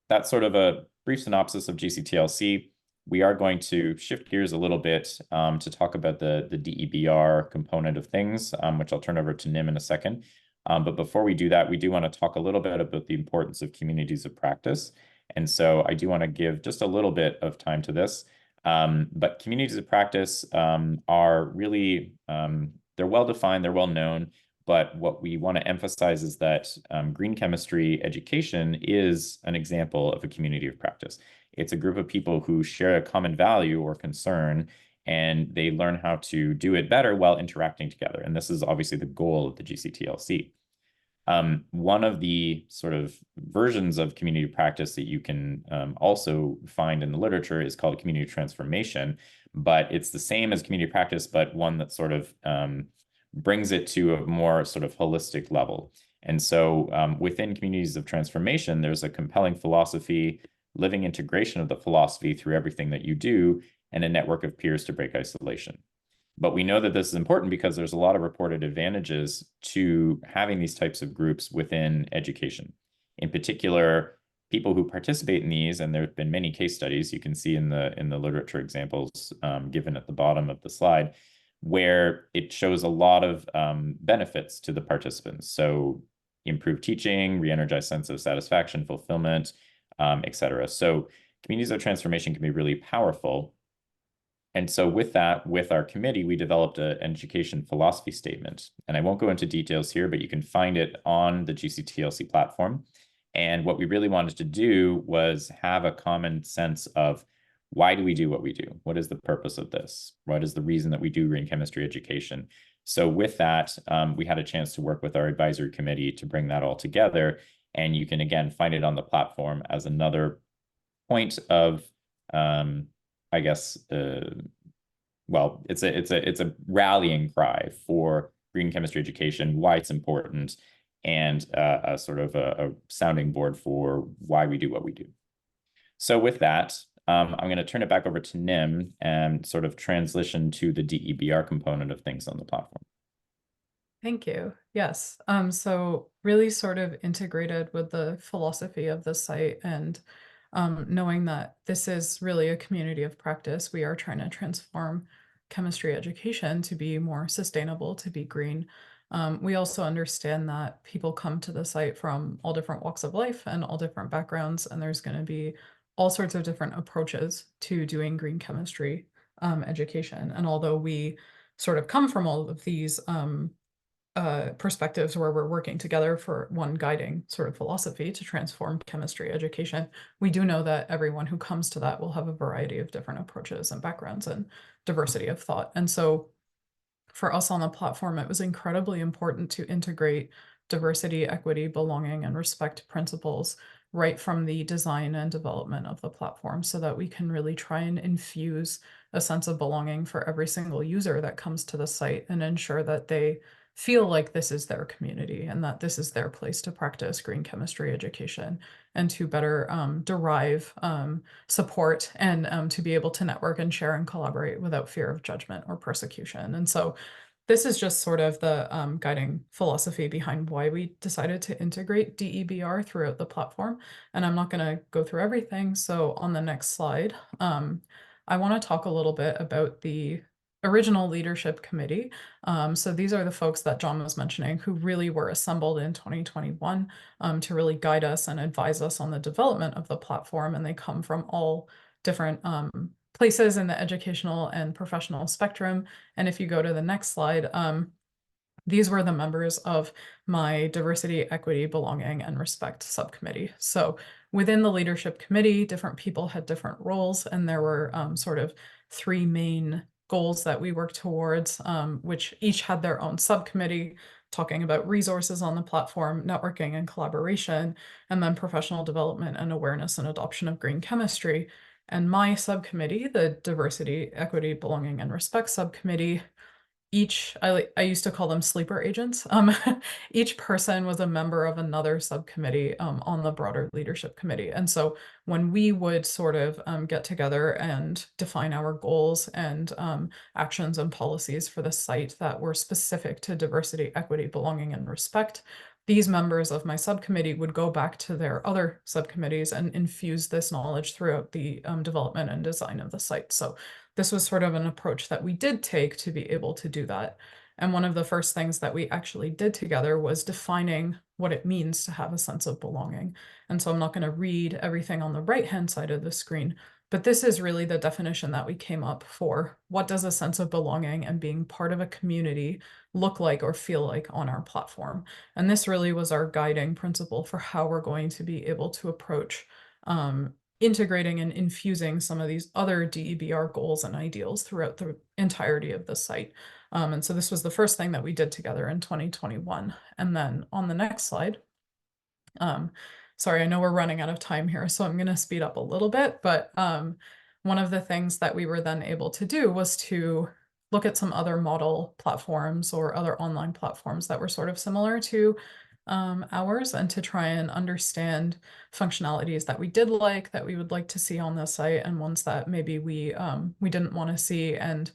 that's sort of a brief synopsis of GCTLC. We are going to shift gears a little bit to talk about the DEBR component of things, which I'll turn over to Nim in a second. But before we do that, we do want to talk a little bit about the importance of communities of practice. And so I do want to give just a little bit of time to this. But communities of practice are really, they're well defined, they're well known. But what we want to emphasize is that green chemistry education is an example of a community of practice. It's a group of people who share a common value or concern, and they learn how to do it better while interacting together. And this is obviously the goal of the GCTLC. One of the sort of versions of community practice that you can also find in the literature is called community transformation, but it's the same as community practice, but one that sort of brings it to a more sort of holistic level. And so within communities of transformation, there's a compelling philosophy, living integration of the philosophy through everything that you do, and a network of peers to break isolation. But we know that this is important because there's a lot of reported advantages to having these types of groups within education. In particular, people who participate in these, and there have been many case studies you can see in the literature examples given at the bottom of the slide, where it shows a lot of benefits to the participants. So improved teaching, re-energized sense of satisfaction, fulfillment, etc. So communities of transformation can be really powerful. And so with that, with our committee, we developed an education philosophy statement. And I won't go into details here, but you can find it on the GCTLC platform. And what we really wanted to do was have a common sense of, why do we do what we do? What is the purpose of this? What is the reason that we do green chemistry education? So with that, we had a chance to work with our advisory committee to bring that all together. And you can, again, find it on the platform as another point of, I guess, well, it's a rallying cry for green chemistry education, why it's important, and a sort of a sounding board for why we do what we do. So with that, I'm going to turn it back over to Nim and sort of transition to the DEBR component of things on the platform. Thank you. Yes. So really sort of integrated with the philosophy of the site, and knowing that this is really a community of practice. We are trying to transform chemistry education to be more sustainable, to be green. We also understand that people come to the site from all different walks of life and all different backgrounds, and there's going to be all sorts of different approaches to doing green chemistry education. And although we sort of come from all of these perspectives where we're working together for one guiding sort of philosophy to transform chemistry education, we do know that everyone who comes to that will have a variety of different approaches and backgrounds and diversity of thought. And so for us on the platform, it was incredibly important to integrate diversity, equity, belonging, and respect principles right from the design and development of the platform, so that we can really try and infuse a sense of belonging for every single user that comes to the site, and ensure that they feel like this is their community and that this is their place to practice green chemistry education, and to better derive support, and to be able to network and share and collaborate without fear of judgment or persecution. And so this is just sort of the guiding philosophy behind why we decided to integrate DEBR throughout the platform. And I'm not going to go through everything. So on the next slide, I want to talk a little bit about the original leadership committee. So these are the folks that John was mentioning, who really were assembled in 2021 to really guide us and advise us on the development of the platform. And they come from all different places in the educational and professional spectrum. And if you go to the next slide, these were the members of my diversity, equity, belonging, and respect subcommittee. So within the leadership committee, different people had different roles, and there were sort of three main goals that we worked towards, which each had their own subcommittee, talking about resources on the platform, networking and collaboration, and then professional development and awareness and adoption of green chemistry. And my subcommittee, the diversity, equity, belonging, and respect subcommittee, I used to call them sleeper agents. Each person was a member of another subcommittee on the broader leadership committee. And so when we would sort of get together and define our goals and actions and policies for the site that were specific to diversity, equity, belonging, and respect, these members of my subcommittee would go back to their other subcommittees and infuse this knowledge throughout the development and design of the site. So this was sort of an approach that we did take to be able to do that. And one of the first things that we actually did together was defining what it means to have a sense of belonging. And so I'm not going to read everything on the right-hand side of the screen, but this is really the definition that we came up for. What does a sense of belonging and being part of a community look like or feel like on our platform? And this really was our guiding principle for how we're going to be able to approach integrating and infusing some of these other DEBR goals and ideals throughout the entirety of the site. And so this was the first thing that we did together in 2021. And then on the next slide, sorry, I know we're running out of time here, so I'm going to speed up a little bit, but one of the things that we were then able to do was to look at some other model platforms or other online platforms that were sort of similar to ours, and to try and understand functionalities that we did like, that we would like to see on the site, and ones that maybe we didn't want to see. And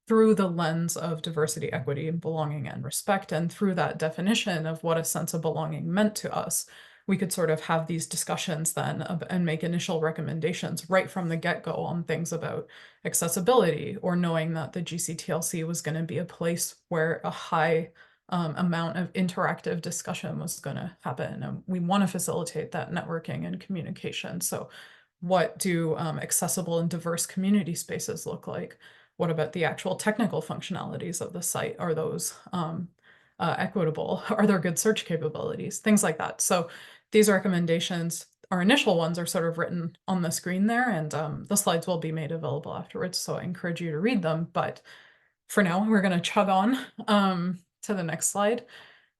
through the lens of diversity, equity, and belonging and respect, and through that definition of what a sense of belonging meant to us, we could sort of have these discussions then and make initial recommendations right from the get-go on things about accessibility, or knowing that the GCTLC was going to be a place where a high amount of interactive discussion was going to happen. And we want to facilitate that networking and communication. So what do accessible and diverse community spaces look like? What about the actual technical functionalities of the site? Are those equitable? Are there good search capabilities? Things like that. So these recommendations, our initial ones, are sort of written on the screen there, and the slides will be made available afterwards. So I encourage you to read them. But for now, we're going to chug on to the next slide.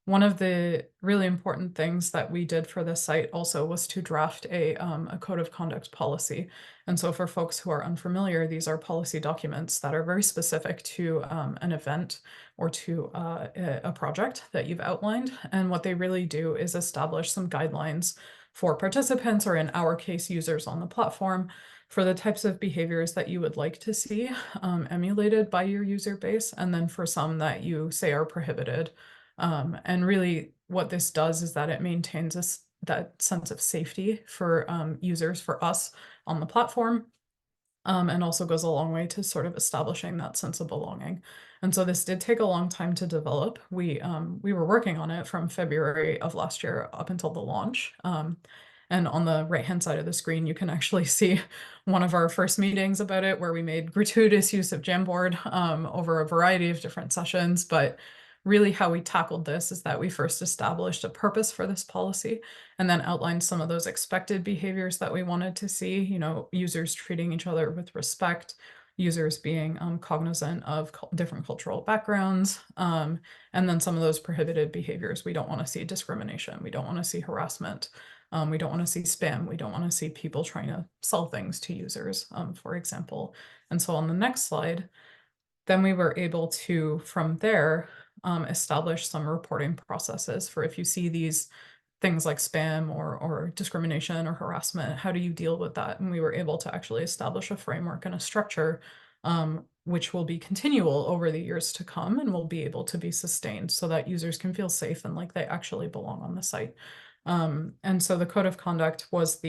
One of the really important things that we did for this site also was to draft a code of conduct policy. And so for folks who are unfamiliar, these are policy documents that are very specific to an event or to a project that you've outlined. And what they really do is establish some guidelines for participants, or in our case, users on the platform, for the types of behaviors that you would like to see emulated by your user base, and then for some that you say are prohibited. And really what this does is that it maintains that sense of safety for users, for us on the platform, and also goes a long way to sort of establishing that sense of belonging. And so this did take a long time to develop. We were working on it from February of last year up until the launch. And on the right-hand side of the screen, you can actually see one of our first meetings about it, where we made gratuitous use of Jamboard over a variety of different sessions. But really how we tackled this is that we first established a purpose for this policy, and then outlined some of those expected behaviors that we wanted to see, users treating each other with respect, users being cognizant of different cultural backgrounds, and then some of those prohibited behaviors. We don't want to see discrimination. We don't want to see harassment. We don't want to see spam. We don't want to see people trying to sell things to users, for example. And so on the next slide, then we were able to, from there, establish some reporting processes for if you see these things like spam or discrimination or harassment, how do you deal with that? And we were able to actually establish a framework and a structure, which will be continual over the years to come, and will be able to be sustained so that users can feel safe and like they actually belong on the site. And so the code of conduct was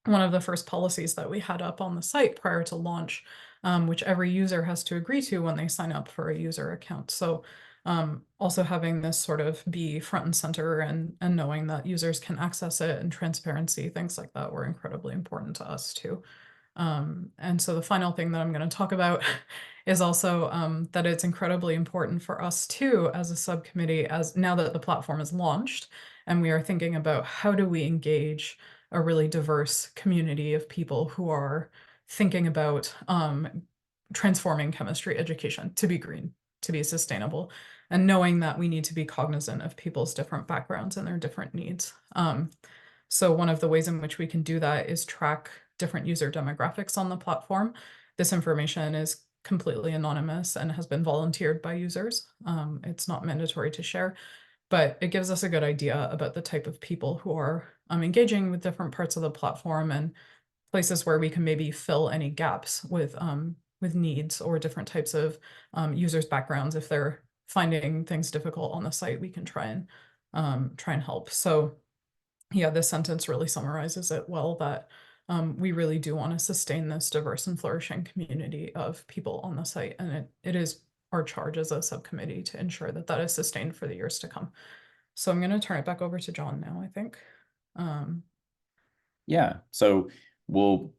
one of the first policies that we had up on the site prior to launch, which every user has to agree to when they sign up for a user account. So also having this sort of be front and center, and knowing that users can access it, and transparency, things like that, were incredibly important to us too. And so the final thing that I'm going to talk about is also that it's incredibly important for us too, as a subcommittee, as now that the platform is launched, and we are thinking about how do we engage a really diverse community of people who are thinking about transforming chemistry education to be green, to be sustainable, and knowing that we need to be cognizant of people's different backgrounds and their different needs. So one of the ways in which we can do that is track different user demographics on the platform. This information is completely anonymous and has been volunteered by users. It's not mandatory to share, but it gives us a good idea about the type of people who are engaging with different parts of the platform, and places where we can maybe fill any gaps with needs or different types of users' backgrounds. If they're finding things difficult on the site, we can try and help. So yeah, this sentence really summarizes it well, that we really do want to sustain this diverse and flourishing community of people on the site, and it is our charge as a subcommittee to ensure that that is sustained for the years to come. So I'm going to turn it back over to John now, I think. Yeah, so we'll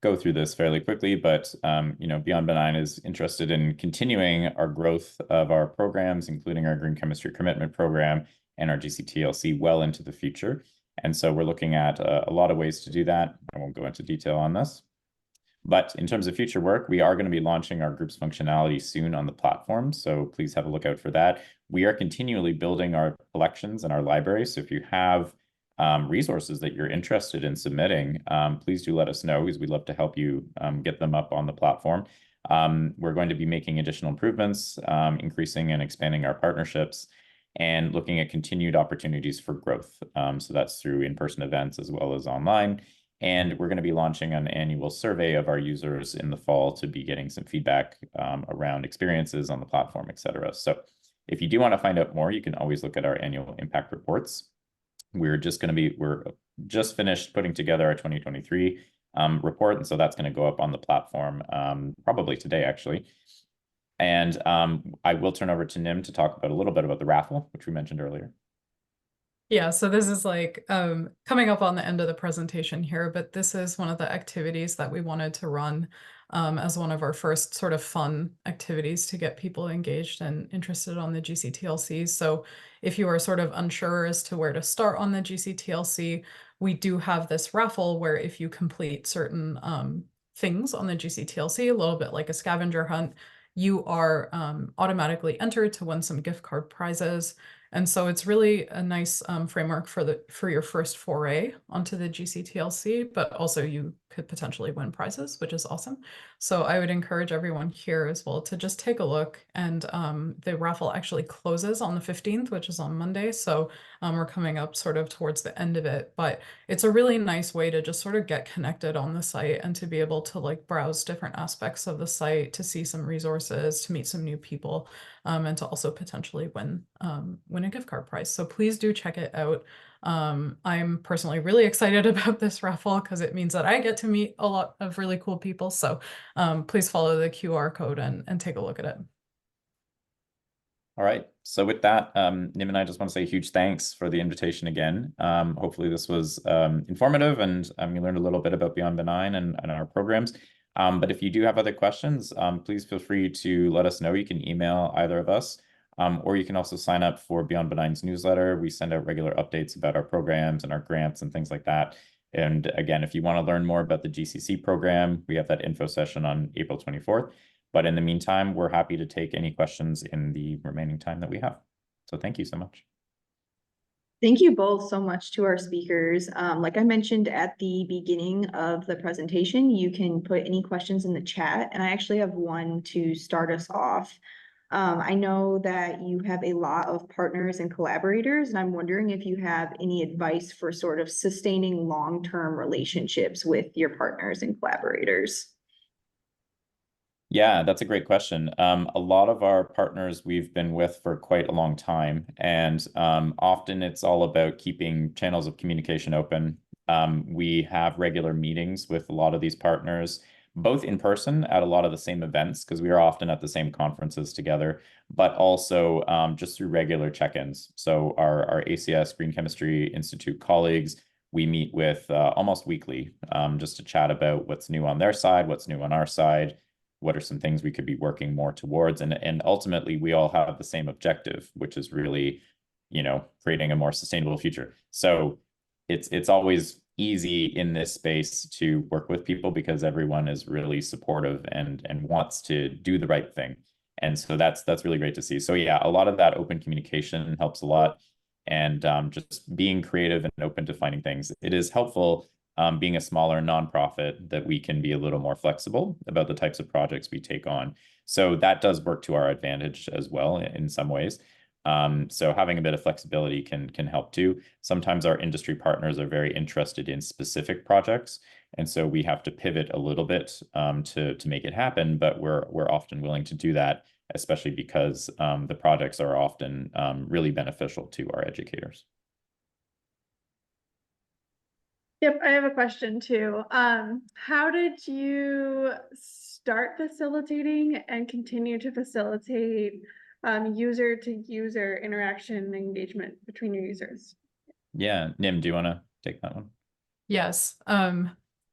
go through this fairly quickly, but Beyond Benign is interested in continuing our growth of our programs, including our Green Chemistry Commitment Program and our GCTLC well into the future. And so we're looking at a lot of ways to do that. I won't go into detail on this. But in terms of future work, we are going to be launching our groups functionality soon on the platform. So please have a look out for that. We are continually building our collections and our library. So if you have resources that you're interested in submitting, please do let us know, because we'd love to help you get them up on the platform. We're going to be making additional improvements, increasing and expanding our partnerships, and looking at continued opportunities for growth. So that's through in-person events as well as online. And we're going to be launching an annual survey of our users in the fall to be getting some feedback around experiences on the platform, et cetera. So if you do want to find out more, you can always look at our annual impact reports. We're just finished putting together our 2023 report, and so that's going to go up on the platform probably today, actually. And I will turn over to Nim to talk about a little bit about the raffle, which we mentioned earlier. Yeah, so this is like coming up on the end of the presentation here, but this is one of the activities that we wanted to run as one of our first sort of fun activities to get people engaged and interested on the GCTLC. So if you are sort of unsure as to where to start on the GCTLC, we do have this raffle where if you complete certain things on the GCTLC, a little bit like a scavenger hunt, you are automatically entered to win some gift card prizes. And so it's really a nice framework for your first foray onto the GCTLC, but also you could potentially win prizes, which is awesome. So I would encourage everyone here as well to just take a look. And the raffle actually closes on the 15th, which is on Monday. So we're coming up sort of towards the end of it, but it's a really nice way to just sort of get connected on the site and to be able to like browse different aspects of the site, to see some resources, to meet some new people, and to also potentially win a gift card prize. So please do check it out. I'm personally really excited about this raffle because it means that I get to meet a lot of really cool people. So please follow the QR code and take a look at it. All right. So with that, Nim and I just want to say huge thanks for the invitation again. Hopefully this was informative, and you learned a little bit about Beyond Benign and our programs. But if you do have other questions, please feel free to let us know. You can email either of us, or you can also sign up for Beyond Benign's newsletter. We send out regular updates about our programs and our grants and things like that. And again, if you want to learn more about the GCC program, we have that info session on April 24th. But in the meantime, we're happy to take any questions in the remaining time that we have. So thank you so much. Thank you both so much to our speakers. Like I mentioned at the beginning of the presentation, you can put any questions in the chat, and I actually have one to start us off. I know that you have a lot of partners and collaborators, and I'm wondering if you have any advice for sort of sustaining long-term relationships with your partners and collaborators. Yeah, that's a great question. A lot of our partners we've been with for quite a long time, and often it's all about keeping channels of communication open. We have regular meetings with a lot of these partners, both in person at a lot of the same events, because we are often at the same conferences together, but also just through regular check-ins. So our ACS Green Chemistry Institute colleagues, we meet with almost weekly, just to chat about what's new on their side, what's new on our side, what are some things we could be working more towards, and ultimately we all have the same objective, which is really, creating a more sustainable future. So it's always easy in this space to work with people because everyone is really supportive and wants to do the right thing. And so that's really great to see. So yeah, a lot of that open communication helps a lot, and just being creative and open to finding things. It is helpful, being a smaller nonprofit, that we can be a little more flexible about the types of projects we take on. So that does work to our advantage as well in some ways. So having a bit of flexibility can help too. Sometimes our industry partners are very interested in specific projects, and so we have to pivot a little bit to make it happen. But we're often willing to do that, especially because the projects are often really beneficial to our educators. Yep, I have a question too. How did you start facilitating and continue to facilitate user to user interaction and engagement between your users? Yeah, Nim, do you want to take that one? Yes,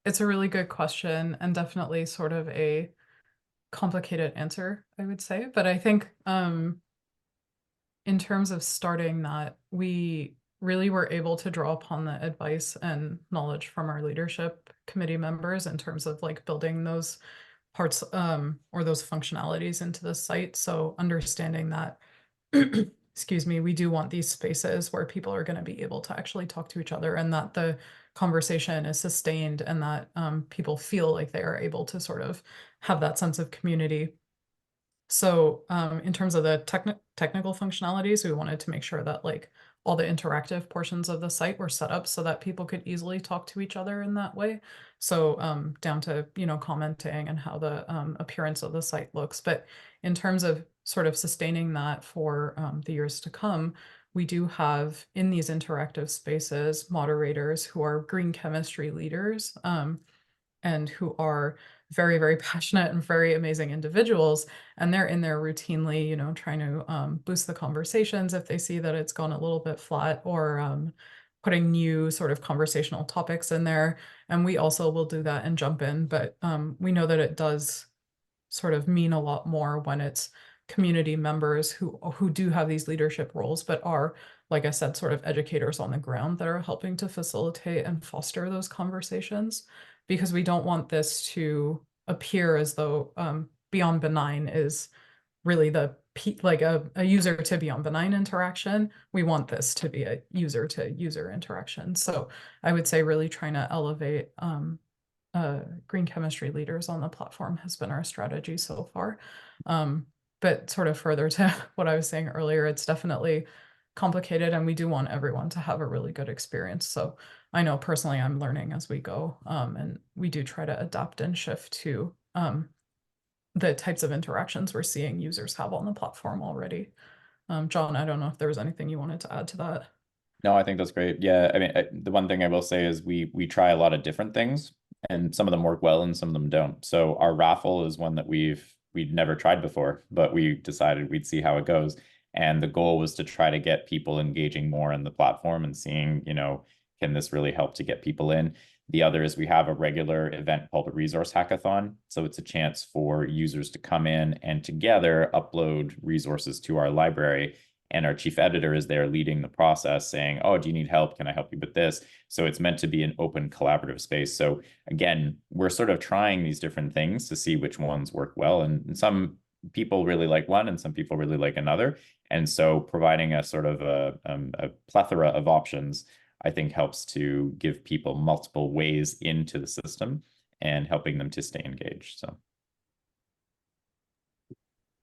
it's a really good question and definitely sort of a complicated answer, I would say. But I think in terms of starting that, we really were able to draw upon the advice and knowledge from our leadership committee members in terms of like building those parts or those functionalities into the site. So understanding that, excuse me, we do want these spaces where people are going to be able to actually talk to each other and that the conversation is sustained and that people feel like they are able to sort of have that sense of community. So in terms of the technical functionalities, we wanted to make sure that like all the interactive portions of the site were set up so that people could easily talk to each other in that way. So down to, you know, commenting and how the appearance of the site looks. But in terms of sort of sustaining that for the years to come, we do have in these interactive spaces moderators who are green chemistry leaders and who are very, very passionate and very amazing individuals. And they're in there routinely, you know, trying to boost the conversations if they see that it's gone a little bit flat or putting new sort of conversational topics in there. And we also will do that and jump in, but we know that it does sort of mean a lot more when it's community members who do have these leadership roles, but are, like I said, sort of educators on the ground that are helping to facilitate and foster those conversations, because we don't want this to appear as though Beyond Benign is really the like a user to Beyond Benign interaction. We want this to be a user to user interaction. So I would say really trying to elevate green chemistry leaders on the platform has been our strategy so far. But sort of further to what I was saying earlier, it's definitely complicated and we do want everyone to have a really good experience. So I know personally I'm learning as we go, and we do try to adapt and shift to the types of interactions we're seeing users have on the platform already. John, I don't know if there was anything you wanted to add to that. No, I think that's great. Yeah, I mean, the one thing I will say is we try a lot of different things, and some of them work well and some of them don't. So our raffle is one that we'd never tried before, but we decided we'd see how it goes. And the goal was to try to get people engaging more in the platform and seeing, you know, can this really help to get people in? The other is we have a regular event called a resource hackathon. So it's a chance for users to come in and together upload resources to our library. And our chief editor is there leading the process saying, oh, do you need help? Can I help you with this? So it's meant to be an open collaborative space. So again, we're sort of trying these different things to see which ones work well. And some people really like one and some people really like another. And so providing a sort of a plethora of options, I think helps to give people multiple ways into the system and helping them to stay engaged. So.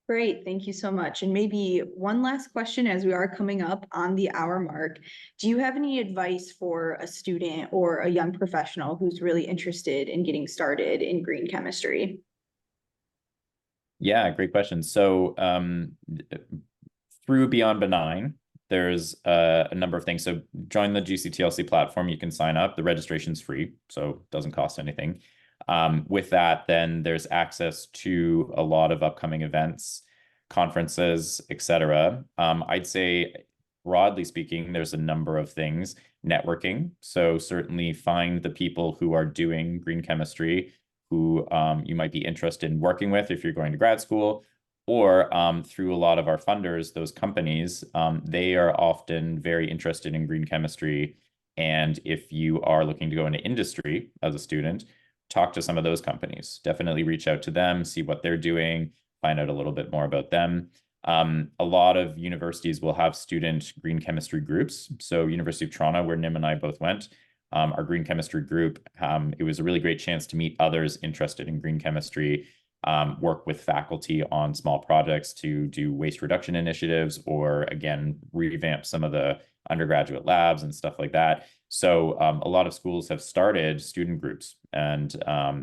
Great, thank you so much. And maybe one last question as we are coming up on the hour mark. Do you have any advice for a student or a young professional who's really interested in getting started in green chemistry? Yeah, great question. So through Beyond Benign, there's a number of things. So join the GCTLC platform, you can sign up. The registration's free, so it doesn't cost anything. With that, then there's access to a lot of upcoming events, conferences, etc. I'd say, broadly speaking, there's a number of things. Networking. So certainly find the people who are doing green chemistry, who you might be interested in working with if you're going to grad school, or through a lot of our funders, those companies, they are often very interested in green chemistry. And if you are looking to go into industry as a student, talk to some of those companies. Definitely reach out to them, see what they're doing, find out a little bit more about them. A lot of universities will have student green chemistry groups. So University of Toronto, where Nim and I both went, our green chemistry group, it was a really great chance to meet others interested in green chemistry, work with faculty on small projects to do waste reduction initiatives, or again, revamp some of the undergraduate labs and stuff like that. So a lot of schools have started student groups, and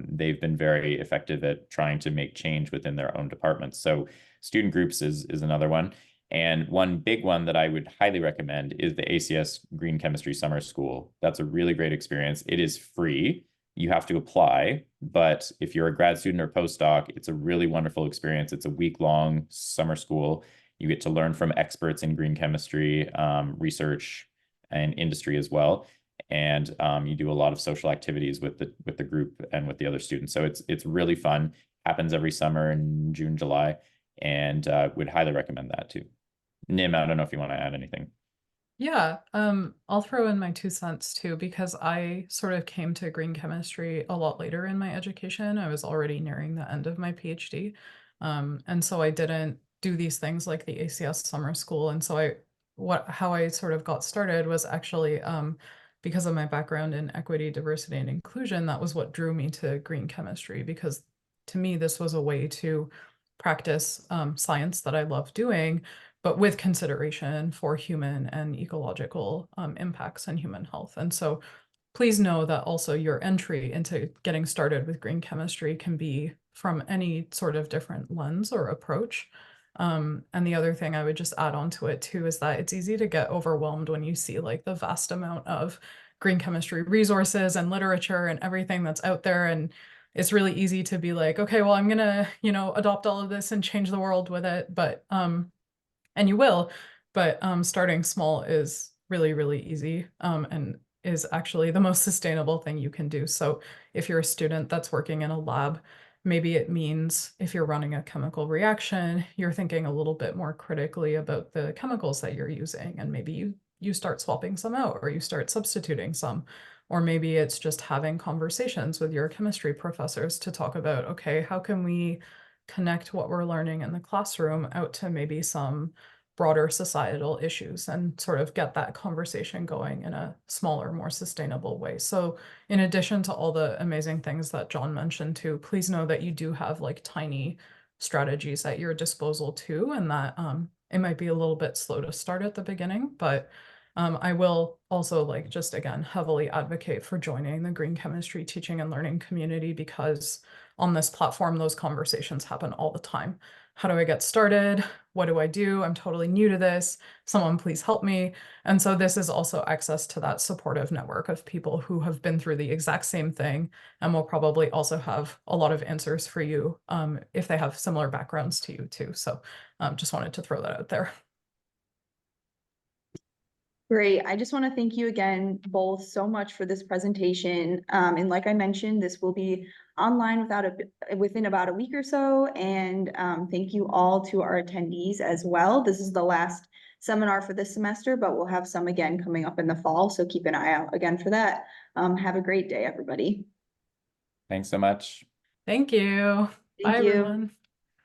they've been very effective at trying to make change within their own departments. So student groups is another one. And one big one that I would highly recommend is the ACS Green Chemistry Summer School. That's a really great experience. It is free. You have to apply, but if you're a grad student or postdoc, it's a really wonderful experience. It's a week-long summer school. You get to learn from experts in green chemistry, research, and industry as well. And you do a lot of social activities with the group and with the other students. So it's really fun. Happens every summer in June, July, and would highly recommend that too. Nim, I don't know if you want to add anything. Yeah, I'll throw in my 2 cents too, because I sort of came to green chemistry a lot later in my education. I was already nearing the end of my PhD. And so I didn't do these things like the ACS summer school. And so how I sort of got started was actually because of my background in equity, diversity, and inclusion. That was what drew me to green chemistry, because to me, this was a way to practice science that I love doing, but with consideration for human and ecological impacts on human health. And so please know that also your entry into getting started with green chemistry can be from any sort of different lens or approach. And the other thing I would just add on to it too is that it's easy to get overwhelmed when you see like the vast amount of green chemistry resources and literature and everything that's out there. And it's really easy to be like, okay, well, I'm gonna, adopt all of this and change the world with it. But and you will, but starting small is really, really easy and is actually the most sustainable thing you can do. So if you're a student that's working in a lab, maybe it means if you're running a chemical reaction, you're thinking a little bit more critically about the chemicals that you're using, and maybe you start swapping some out, or you start substituting some. Or maybe it's just having conversations with your chemistry professors to talk about, okay, how can we connect what we're learning in the classroom out to maybe some broader societal issues, and sort of get that conversation going in a smaller, more sustainable way. So in addition to all the amazing things that John mentioned too, please know that you do have like tiny strategies at your disposal too, and that it might be a little bit slow to start at the beginning, but I will also like just again heavily advocate for joining the green chemistry teaching and learning community, because on this platform, those conversations happen all the time. How do I get started? What do I do? I'm totally new to this. Someone please help me. And so this is also access to that supportive network of people who have been through the exact same thing, and will probably also have a lot of answers for you if they have similar backgrounds to you too. So just wanted to throw that out there. Great. I just want to thank you again both so much for this presentation. And like I mentioned, this will be online within about a week or so. And thank you all to our attendees as well. This is the last seminar for this semester, but we'll have some again coming up in the fall. So keep an eye out again for that. Have a great day, everybody. Thanks so much. Thank you. Thank Bye, you. everyone.